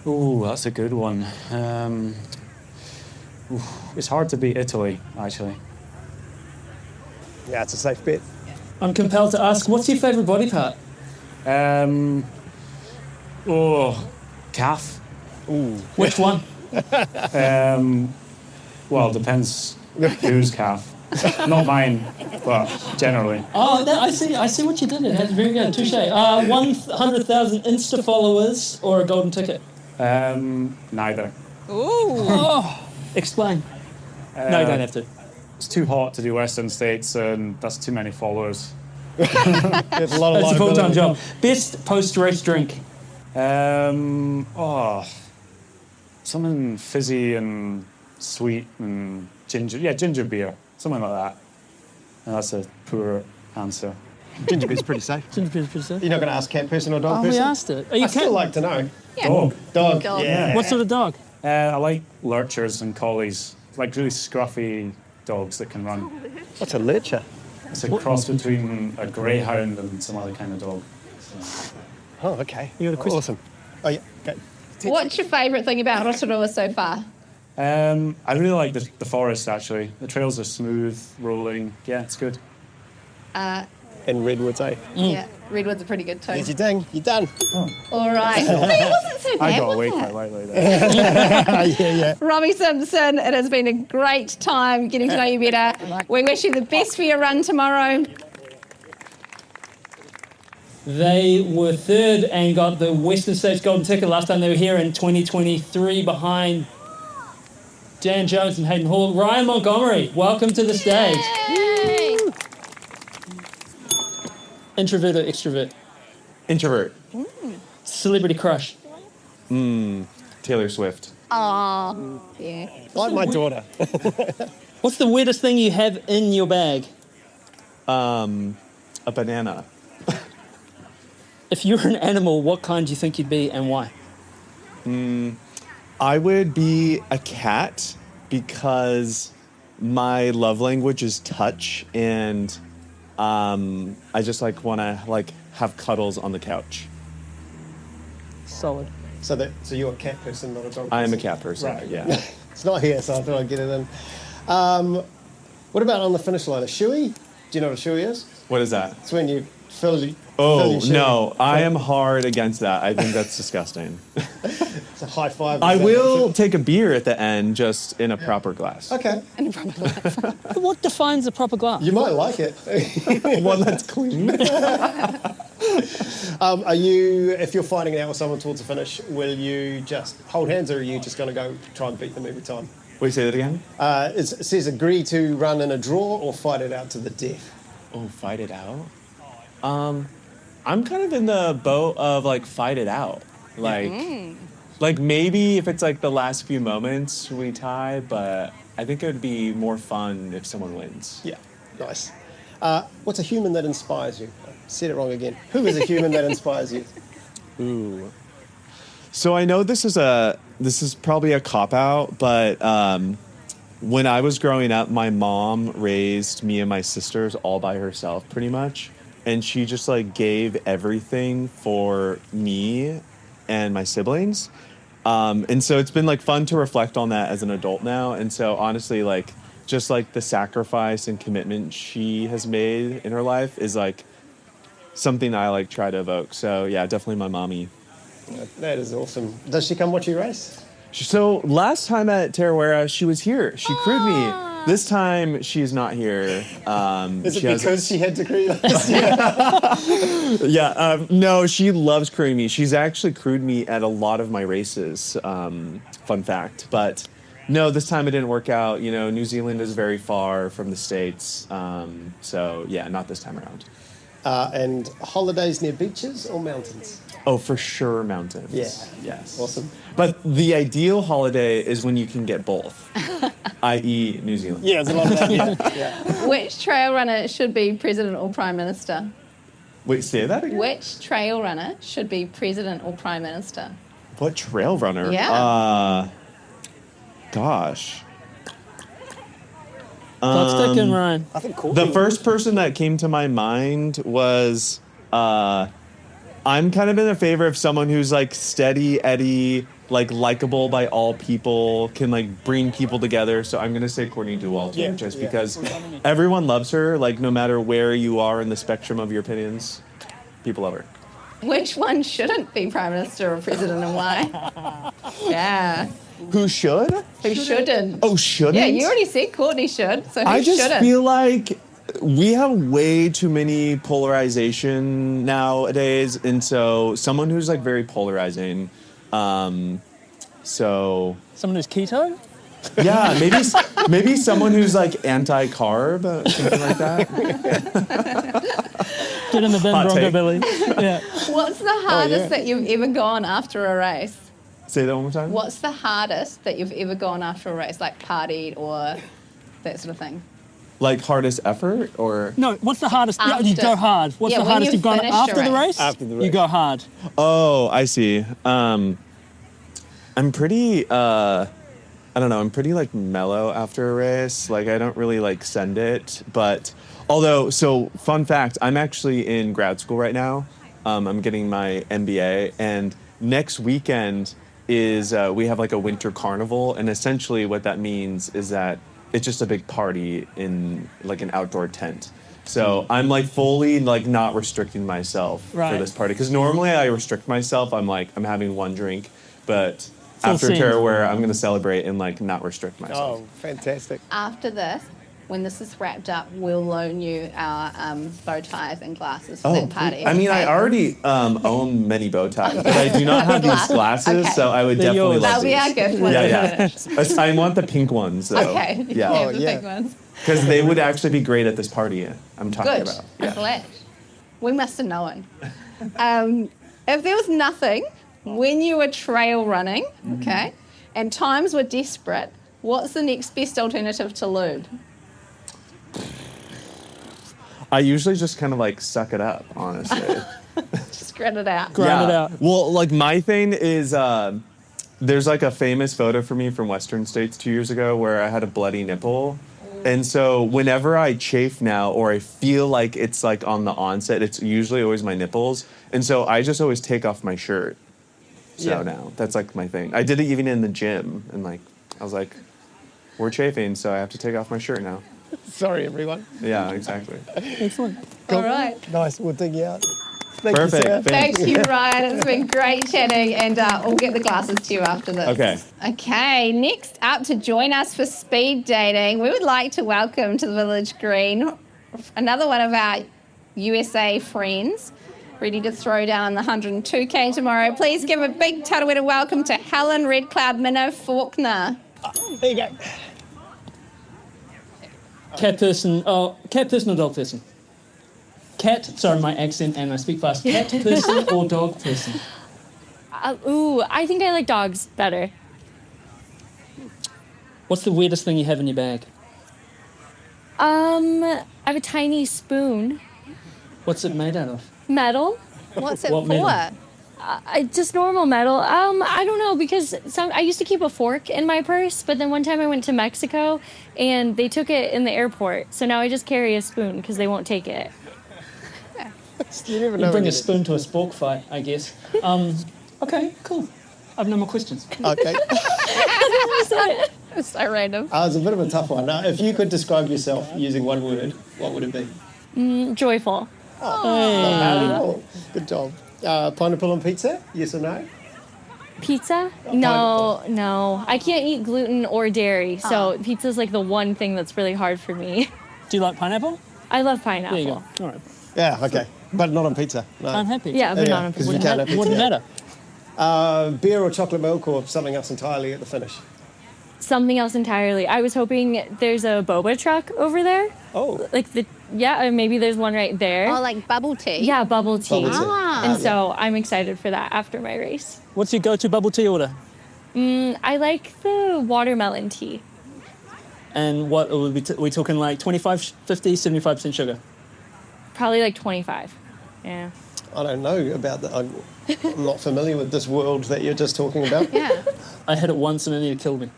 Speaker 11: Ooh, that's a good one. It's hard to beat Italy, actually.
Speaker 10: Yeah, it's a safe bet.
Speaker 6: I'm compelled to ask, what's your favourite body part?
Speaker 11: Calf.
Speaker 10: Ooh.
Speaker 6: Which one?
Speaker 11: Well, depends whose calf. Not mine, but generally.
Speaker 6: Oh, I see what you did there. That's very good. Touche. 100,000 Insta followers or a golden ticket?
Speaker 11: Neither.
Speaker 13: Ooh.
Speaker 6: Oh, explain. No, you don't have to.
Speaker 11: It's too hot to do Western States, and that's too many followers.
Speaker 10: There's a lot of
Speaker 6: That's a full-time
Speaker 10: liability.
Speaker 6: job. Best post-race drink?
Speaker 11: Something fizzy and sweet and ginger. Yeah, ginger beer. Something like that. And that's a poor answer.
Speaker 10: Ginger beer's pretty safe.
Speaker 6: Ginger beer's pretty safe.
Speaker 10: You're not going to ask cat person or dog
Speaker 6: Oh,
Speaker 10: person?
Speaker 6: we asked it. Oh, you
Speaker 10: I'd still
Speaker 6: can.
Speaker 10: like to know.
Speaker 1: Yeah.
Speaker 11: Dog.
Speaker 10: Dog.
Speaker 11: Yeah.
Speaker 6: What sort of dog?
Speaker 11: I like lurchers and collies. Like really scruffy dogs that can run.
Speaker 10: What's a lurcher?
Speaker 11: It's a cross between a greyhound and some other kind of dog.
Speaker 10: Oh, okay.
Speaker 6: You got a question?
Speaker 10: Awesome. Oh, yeah. Okay.
Speaker 1: What's your favourite thing about Rotorua so far?
Speaker 11: I really like the forest, actually. The trails are smooth, rolling. Yeah, it's good.
Speaker 10: And redwoods, eh?
Speaker 1: Yeah, redwoods are pretty good too.
Speaker 10: There's your ding. You're done.
Speaker 1: All right. See, it wasn't so bad,
Speaker 11: I got
Speaker 1: was
Speaker 11: away
Speaker 1: it?
Speaker 11: quite lightly there.
Speaker 10: Yeah.
Speaker 1: Robbie Simpson, it has been a great time getting to know you better. We wish you the best for your run tomorrow.
Speaker 6: They were third and got the Western States golden ticket last time they were here in 2023 behind Dan Jones and Hayden Hall. Ryan Montgomery, welcome to the stage.
Speaker 1: Yay!
Speaker 6: Introvert or extrovert?
Speaker 14: Introvert.
Speaker 6: Celebrity crush?
Speaker 14: Taylor Swift.
Speaker 1: Aw, yeah.
Speaker 10: Like my daughter.
Speaker 6: What's the weirdest thing you have in your bag?
Speaker 14: A banana.
Speaker 6: If you were an animal, what kind do you think you'd be and why?
Speaker 14: I would be a cat because my love language is touch, and I just want to have cuddles on the couch.
Speaker 6: Solid.
Speaker 10: So you're a cat person, not a dog person?
Speaker 14: I am a cat person.
Speaker 10: Right.
Speaker 14: Yeah.
Speaker 10: It's not here, so I thought I'd get it in. What about on the finish line? A shoey? Do you know what a shoey is?
Speaker 14: What is that?
Speaker 10: It's when you fill your
Speaker 14: Oh,
Speaker 10: shoey.
Speaker 14: no. I am hard against that. I think that's disgusting.
Speaker 10: It's a high five.
Speaker 14: I will take a beer at the end, just in a proper glass.
Speaker 10: Okay.
Speaker 6: What defines a proper glass?
Speaker 10: You might like it.
Speaker 14: One that's clean.
Speaker 10: Are you, if you're fighting it out with someone towards the finish, will you just hold hands, or are you just going to go try and beat them every time?
Speaker 14: Wait, say that again?
Speaker 10: It says agree to run in a draw or fight it out to the death.
Speaker 14: Oh, fight it out? I'm kind of in the boat of fight it out. Like maybe if it's the last few moments we tie, but I think it would be more fun if someone wins.
Speaker 10: Yeah, nice. What's a human that inspires you? I said it wrong again. Who is a human that inspires you?
Speaker 14: Ooh. So I know this is probably a cop-out, but when I was growing up, my mom raised me and my sisters all by herself pretty much. And she just gave everything for me and my siblings. And so it's been fun to reflect on that as an adult now. And so honestly, just the sacrifice and commitment she has made in her life is something I try to evoke. So yeah, definitely my mommy.
Speaker 10: That is awesome. Does she come watch you race?
Speaker 14: So last time at Tarawera, she was here. She crewed me. This time she's not here.
Speaker 10: Is it because she had to crew last year?
Speaker 14: Yeah, no, she loves crewing me. She's actually crewed me at a lot of my races, fun fact. But no, this time it didn't work out. You know, New Zealand is very far from the States. So yeah, not this time around.
Speaker 10: And holidays near beaches or mountains?
Speaker 14: Oh, for sure, mountains.
Speaker 10: Yeah.
Speaker 14: Yes.
Speaker 10: Awesome.
Speaker 14: But the ideal holiday is when you can get both, i.e. New Zealand.
Speaker 10: Yeah, there's a lot of that. Yeah.
Speaker 1: Which trail runner should be president or prime minister?
Speaker 14: Wait, say that again?
Speaker 1: Which trail runner should be president or prime minister?
Speaker 14: What trail runner?
Speaker 1: Yeah.
Speaker 14: Gosh.
Speaker 6: Clock's ticking, Ryan.
Speaker 10: I think cool.
Speaker 14: The first person that came to my mind was I'm kind of in favor of someone who's like steady Eddie, like likable by all people, can like bring people together. So I'm gonna say Courtney Dauwalter, because everyone loves her, like no matter where you are in the spectrum of your opinions, people love her.
Speaker 1: Which one shouldn't be prime minister or president and why? Yeah.
Speaker 14: Who should?
Speaker 1: Who shouldn't?
Speaker 14: Oh, shouldn't?
Speaker 1: Yeah, you already said Courtney should, so who
Speaker 14: I just
Speaker 1: shouldn't?
Speaker 14: feel like we have way too many polarization nowadays, and so someone who's like very polarizing. So
Speaker 6: Someone who's keto?
Speaker 14: yeah, maybe someone who's like anti-carb, something like that.
Speaker 6: Get in the bin,
Speaker 14: Hot
Speaker 6: Bronco
Speaker 14: take.
Speaker 6: Billy. Yeah.
Speaker 1: What's the hardest that you've ever gone after a race?
Speaker 14: Say that one more time.
Speaker 1: What's the hardest that you've ever gone after a race, like partied or that sort of thing?
Speaker 14: Like hardest effort or?
Speaker 6: No, what's the hardest? Yeah, you
Speaker 1: After.
Speaker 6: go hard. What's
Speaker 1: Yeah,
Speaker 6: the
Speaker 1: when
Speaker 6: hardest
Speaker 1: you've
Speaker 6: you've gone
Speaker 1: finished a
Speaker 6: after the
Speaker 1: race.
Speaker 6: race?
Speaker 10: After the
Speaker 6: You
Speaker 10: race.
Speaker 6: go hard.
Speaker 14: Oh, I see. I'm pretty. I don't know. I'm pretty like mellow after a race. Like I don't really like send it. But although, so fun fact, I'm actually in grad school right now. I'm getting my MBA, and next weekend is we have like a winter carnival, and essentially what that means is that it's just a big party in like an outdoor tent. So I'm like fully like not restricting myself for
Speaker 6: Right.
Speaker 14: this party, because normally I restrict myself. I'm having one drink, but
Speaker 6: Full
Speaker 14: after
Speaker 6: scene.
Speaker 14: Tarawera, I'm gonna celebrate and like not restrict myself.
Speaker 10: Oh, fantastic.
Speaker 1: After this, when this is wrapped up, we'll loan you our bow ties and glasses for
Speaker 14: Oh,
Speaker 1: that party.
Speaker 14: I mean, I
Speaker 1: okay?
Speaker 14: already own many bow ties, but I do not have these
Speaker 1: Glasses.
Speaker 14: glasses,
Speaker 1: Okay.
Speaker 14: so I would
Speaker 6: They're
Speaker 14: definitely
Speaker 6: yours.
Speaker 14: love
Speaker 1: That'll be our
Speaker 14: these.
Speaker 1: gift when
Speaker 14: Yeah,
Speaker 1: we finish.
Speaker 14: I want the pink ones, though.
Speaker 1: Okay,
Speaker 14: Yeah,
Speaker 1: yeah,
Speaker 10: Oh,
Speaker 1: the
Speaker 10: yeah.
Speaker 1: big ones.
Speaker 14: because they would actually be great at this party I'm talking
Speaker 1: Good.
Speaker 14: about.
Speaker 1: I'm glad. We must have known. If there was nothing when you were trail running, okay, and times were desperate, what's the next best alternative to lube?
Speaker 14: I usually just kind of like suck it up, honestly.
Speaker 1: Just grit it out.
Speaker 6: Grind it out.
Speaker 14: Well, like my thing is, there's like a famous photo for me from Western States 2 years ago where I had a bloody nipple. And so whenever I chafe now, or I feel like it's like on the onset, it's usually always my nipples. And so I just always take off my shirt. So now that's like my thing. I did it even in the gym, and like I was like, we're chafing, so I have to take off my shirt now.
Speaker 10: Sorry, everyone.
Speaker 14: Yeah, exactly.
Speaker 6: Excellent.
Speaker 1: All right.
Speaker 10: Nice. We'll dig you out. Thank
Speaker 14: Perfect.
Speaker 10: you, Sarah.
Speaker 14: Thank
Speaker 1: Thank you, Ryan. It's been great chatting, and we'll get the glasses to you after this.
Speaker 14: Okay.
Speaker 1: Okay, next up to join us for speed dating, we would like to welcome to the Village Green another one of our USA friends, ready to throw down the 102K tomorrow. Please give a big Tarawera welcome to Helen Red Cloud Minnow Faulkner.
Speaker 10: There you go.
Speaker 6: Cat person or dog person? Cat, sorry, my accent and I speak fast. Cat person or dog person?
Speaker 15: I think I like dogs better.
Speaker 6: What's the weirdest thing you have in your bag?
Speaker 15: I have a tiny spoon.
Speaker 6: What's it made out of?
Speaker 15: Metal.
Speaker 1: What's it
Speaker 6: What
Speaker 1: for?
Speaker 6: metal?
Speaker 15: Just normal metal. I don't know, because I used to keep a fork in my purse, but then one time I went to Mexico and they took it in the airport. So now I just carry a spoon because they won't take it.
Speaker 10: You never
Speaker 6: You
Speaker 10: know.
Speaker 6: bring
Speaker 10: when
Speaker 6: a spoon to a spork fight, I guess. Okay, cool. I've no more questions.
Speaker 10: Okay.
Speaker 1: It's so random.
Speaker 10: It's a bit of a tough one. If you could describe yourself using one word, what would it be?
Speaker 15: Joyful.
Speaker 10: Oh, good job. Pineapple on pizza? Yes or no?
Speaker 15: Pizza? No. I can't eat gluten or dairy, so pizza's like the one thing that's really hard for me.
Speaker 6: Do you like pineapple?
Speaker 15: I love pineapple.
Speaker 6: There you go. All right.
Speaker 10: Yeah, okay. But not on pizza. No.
Speaker 6: I'm happy.
Speaker 15: Yeah, but not on
Speaker 10: Because
Speaker 15: pizza.
Speaker 10: you can't have pizza.
Speaker 6: Wouldn't matter.
Speaker 10: Beer or chocolate milk or something else entirely at the finish?
Speaker 15: Something else entirely. I was hoping there's a boba truck over there.
Speaker 10: Oh.
Speaker 15: Maybe there's one right there.
Speaker 1: Oh, like bubble tea?
Speaker 15: Yeah, bubble tea.
Speaker 10: Bubble tea.
Speaker 15: And so I'm excited for that after my race.
Speaker 6: What's your go-to bubble tea order?
Speaker 15: I like the watermelon tea.
Speaker 6: And what are we talking like 25, 50, 75% sugar?
Speaker 15: Probably like 25. Yeah.
Speaker 10: I don't know about that. I'm not familiar with this world that you're just talking about.
Speaker 1: Yeah.
Speaker 6: I had it once and it nearly killed me.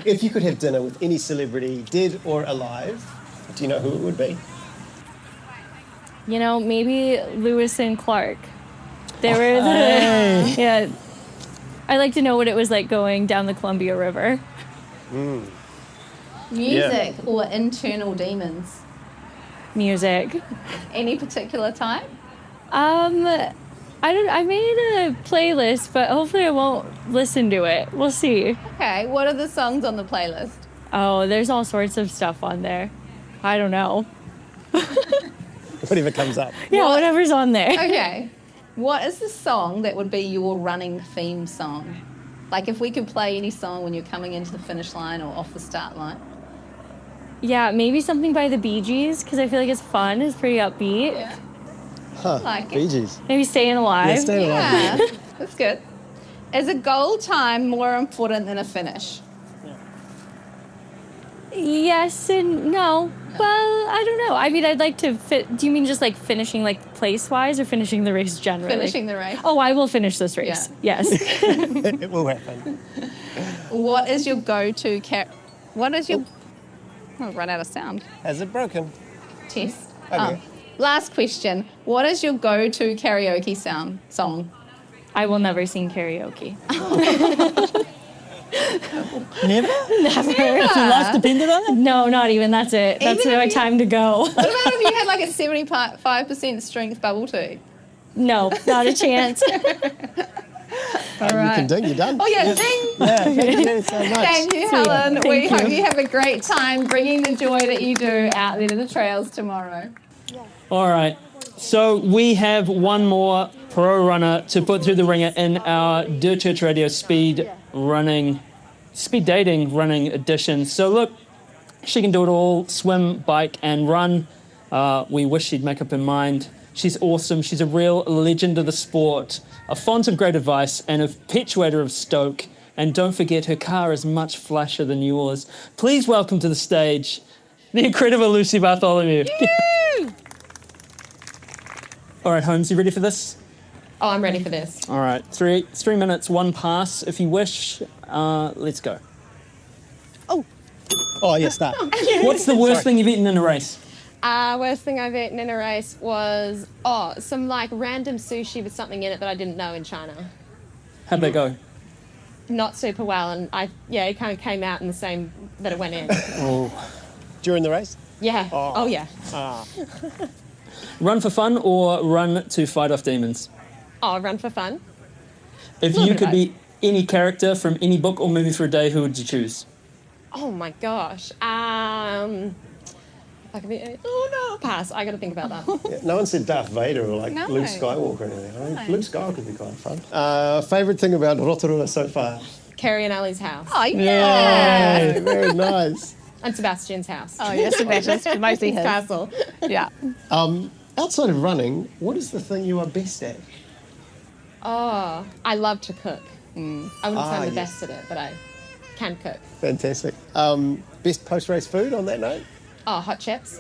Speaker 10: If you could have dinner with any celebrity, dead or alive, do you know who it would be?
Speaker 15: You know, maybe Lewis and Clark. They were the... Yeah. I like to know what it was like going down the Columbia River.
Speaker 1: Music or internal demons?
Speaker 15: Music.
Speaker 1: Any particular time?
Speaker 15: I made a playlist, but hopefully I won't listen to it. We'll see.
Speaker 1: Okay, what are the songs on the playlist?
Speaker 15: Oh, there's all sorts of stuff on there. I don't know.
Speaker 10: Whatever comes up.
Speaker 15: Yeah, whatever's on there.
Speaker 1: Okay. What is the song that would be your running theme song? Like if we could play any song when you're coming into the finish line or off the start line.
Speaker 15: Yeah, maybe something by the Bee Gees, because I feel like it's fun. It's pretty upbeat.
Speaker 1: Yeah.
Speaker 10: Huh,
Speaker 1: Like it.
Speaker 10: Bee Gees.
Speaker 15: Maybe Staying Alive.
Speaker 10: Yeah, Staying Alive.
Speaker 1: Yeah, that's good. Is a goal time more important than a finish?
Speaker 15: Yes and no. Well, I don't know. I mean, I'd like to fit. Do you mean just like finishing like place-wise or finishing the race generally?
Speaker 1: Finishing the race.
Speaker 15: Oh, I will finish this race.
Speaker 1: Yeah.
Speaker 15: Yes.
Speaker 10: It will happen.
Speaker 1: What is your go-to What is your... I'll run out of sound.
Speaker 10: Has it broken?
Speaker 1: Test.
Speaker 10: Okay.
Speaker 1: Last question. What is your go-to karaoke song?
Speaker 15: I will never sing karaoke.
Speaker 6: Never?
Speaker 15: Never.
Speaker 6: If your life depended on it?
Speaker 15: No, not even. That's it. That's my time to go.
Speaker 1: What about if you had like a 75% strength bubble tea?
Speaker 15: No, not a chance.
Speaker 1: All right.
Speaker 10: You can ding, you're done.
Speaker 1: Oh, yeah, ding.
Speaker 10: Yeah, thank you so much.
Speaker 1: Thank you,
Speaker 15: Sweet.
Speaker 1: Helen.
Speaker 15: Thank
Speaker 1: We hope
Speaker 15: you.
Speaker 1: you have a great time bringing the joy that you do out there to the trails tomorrow.
Speaker 6: All right. So we have one more pro runner to put through the ringer in our Dirt Church Radio speed dating running edition. So look, she can do it all: swim, bike, and run. We wish she'd make up her mind. She's awesome. She's a real legend of the sport, a font of great advice, and a perpetuator of stoke. And don't forget, her car is much flashier than yours. Please welcome to the stage the incredible Lucy Bartholomew. All right, Holmes, you ready for this?
Speaker 16: Oh, I'm ready for this.
Speaker 6: All right, three minutes, one pass. If you wish, let's go.
Speaker 10: Oh, yes, start.
Speaker 6: What's the worst thing you've eaten in a race?
Speaker 16: Worst thing I've eaten in a race was, some like random sushi with something in it that I didn't know in China.
Speaker 6: How'd that go?
Speaker 16: Not super well, and it kind of came out in the same that it went in.
Speaker 10: During the race?
Speaker 16: Yeah. Oh yeah.
Speaker 6: Run for fun or run to fight off demons?
Speaker 16: Oh, run for fun.
Speaker 6: If you could be any character from any book or movie for a day, who would you choose?
Speaker 16: Oh my gosh. If I could be, pass. I got to think about that.
Speaker 10: Yeah, no one said Darth Vader or like
Speaker 16: No.
Speaker 10: Luke Skywalker or anything. I mean, Luke Skywalker would be quite fun. Favourite thing about Rotorua so far?
Speaker 16: Carrie and Ellie's house.
Speaker 1: Oh
Speaker 10: Yay, very nice.
Speaker 16: And Sebastian's house.
Speaker 1: Oh yes, Sebastian's mostly his
Speaker 16: castle.
Speaker 1: Yeah.
Speaker 10: Outside of running, what is the thing you are best at?
Speaker 16: Oh, I love to cook. I wouldn't say I'm the
Speaker 10: yes.
Speaker 16: best at it, but I can cook.
Speaker 10: Fantastic. Best post-race food on that note?
Speaker 16: Oh, hot chips.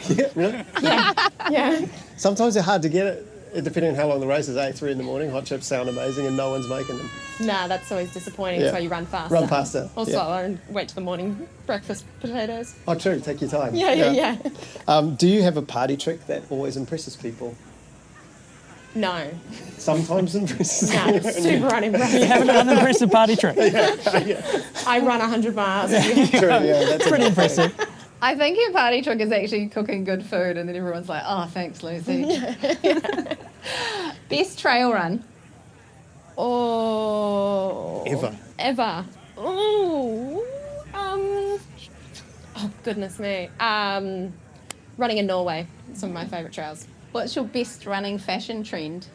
Speaker 10: Yeah, really?
Speaker 16: Yeah.
Speaker 10: Sometimes they're hard to get it, depending on how long the race is, 3 in the morning. Hot chips sound amazing and no one's making them.
Speaker 16: Nah, that's always disappointing.
Speaker 10: Yeah.
Speaker 16: That's why you run faster.
Speaker 10: Run faster,
Speaker 16: Or
Speaker 10: yeah.
Speaker 16: slower and wait till the morning breakfast potatoes.
Speaker 10: Oh, true. Take your time.
Speaker 16: Yeah.
Speaker 10: Do you have a party trick that always impresses people?
Speaker 16: No.
Speaker 10: Sometimes impresses
Speaker 16: No, super unimpressive.
Speaker 6: You have an unimpressive party trick.
Speaker 16: I run 100 miles.
Speaker 10: True, yeah, that's
Speaker 6: pretty impressive.
Speaker 1: I think your party trick is actually cooking good food, and then everyone's like, "Oh, thanks, Lucy." Best trail run.
Speaker 16: Oh.
Speaker 4: Ever.
Speaker 16: Oh. Oh, goodness me. Running in Norway. Some of my favourite trails.
Speaker 1: What's your best running fashion trend?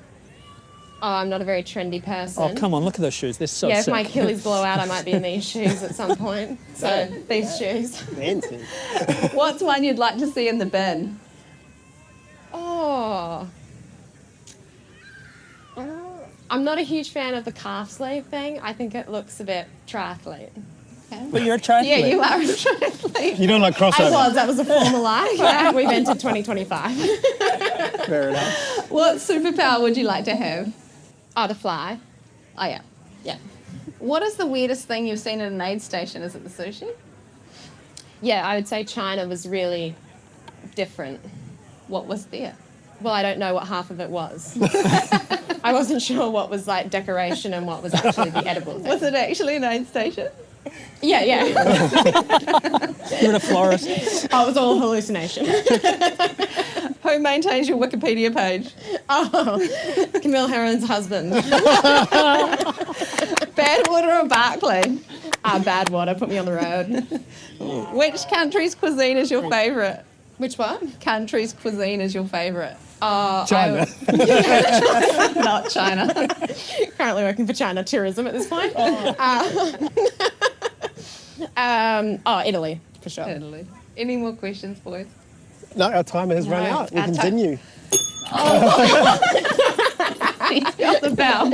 Speaker 16: Oh, I'm not a very trendy person.
Speaker 6: Oh, come on, look at those shoes. They're so
Speaker 16: Yeah,
Speaker 6: sick.
Speaker 16: if my Achilles blow out, I might be in these shoes at some point. So, these shoes.
Speaker 10: Fancy.
Speaker 1: What's one you'd like to see in the bin?
Speaker 16: Oh. I'm not a huge fan of the calf sleeve thing. I think it looks a bit triathlete.
Speaker 6: But you're a triathlete.
Speaker 1: Yeah, you are a triathlete.
Speaker 10: You don't like crossover?
Speaker 16: I was. That was a former life. We've entered 2025.
Speaker 10: Fair enough.
Speaker 1: What superpower would you like to have?
Speaker 16: Oh, to fly.
Speaker 1: Oh, yeah.
Speaker 16: Yeah.
Speaker 1: What is the weirdest thing you've seen at an aid station? Is it the sushi?
Speaker 16: Yeah, I would say China was really different.
Speaker 1: What was there?
Speaker 16: Well, I don't know what half of it was. I wasn't sure what was like decoration and what was actually the edible thing.
Speaker 1: Was it actually an aid station?
Speaker 16: Yeah.
Speaker 6: You're a florist.
Speaker 16: Oh, it was all hallucination.
Speaker 1: Who maintains your Wikipedia page?
Speaker 16: Oh, Camille Herron's husband.
Speaker 1: Badwater or Barkley?
Speaker 16: Bad water, put me on the road.
Speaker 1: Which country's cuisine is your favourite?
Speaker 16: Which one?
Speaker 1: Country's cuisine is your favourite?
Speaker 10: China.
Speaker 1: Not China.
Speaker 16: Currently working for China Tourism at this point. Italy, for sure.
Speaker 1: Italy. Any more questions, boys?
Speaker 10: No, our timer has run out. We'll continue.
Speaker 1: He's got the bell.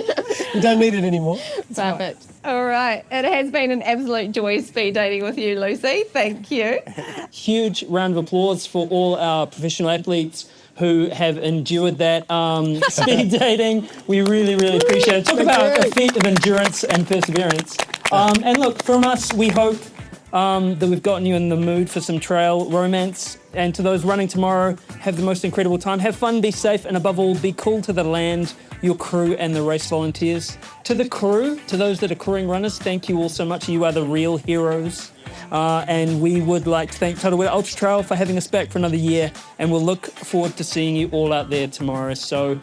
Speaker 10: We don't need it anymore.
Speaker 16: Perfect.
Speaker 1: All right. It has been an absolute joy speed dating with you, Lucy. Thank you.
Speaker 6: Huge round of applause for all our professional athletes who have endured that speed dating. We really, really appreciate it. Talk about a feat of endurance and perseverance. And look, from us, we hope that we've gotten you in the mood for some trail romance. And to those running tomorrow, have the most incredible time. Have fun, be safe, and above all, be cool to the land, your crew, and the race volunteers. To the crew, to those that are crewing runners, thank you all so much. You are the real heroes. And we would like to thank Tarawera Ultra Trail for having us back for another year. And we'll look forward to seeing you all out there tomorrow. So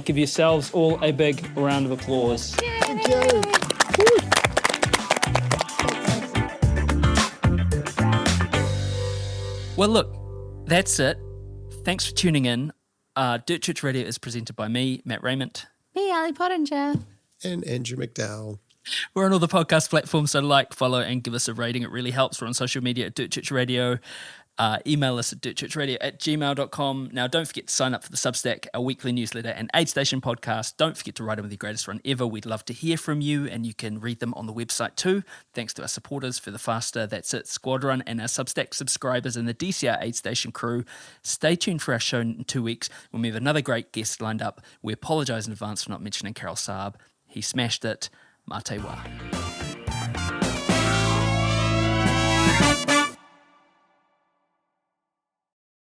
Speaker 6: give yourselves all a big round of applause.
Speaker 1: Yay.
Speaker 10: Thank you.
Speaker 2: Well, look, that's it. Thanks for tuning in. Dirt Church Radio is presented by me, Matt Raymond.
Speaker 5: Me, Ali Pottinger.
Speaker 4: And Andrew McDowell.
Speaker 2: We're on all the podcast platforms, so like, follow, and give us a rating. It really helps. We're on social media at Dirt Church Radio. Email us at dirtchurchradio@gmail.com. Now, don't forget to sign up for the Substack, our weekly newsletter, and Aid Station podcast. Don't forget to write in with your greatest run ever. We'd love to hear from you, and you can read them on the website too. Thanks to our supporters for the Faster That's It Squadron and our Substack subscribers and the DCR Aid Station crew. Stay tuned for our show in 2 weeks when we have another great guest lined up. We apologise in advance for not mentioning Carol Saab. He smashed it. Mā te wā.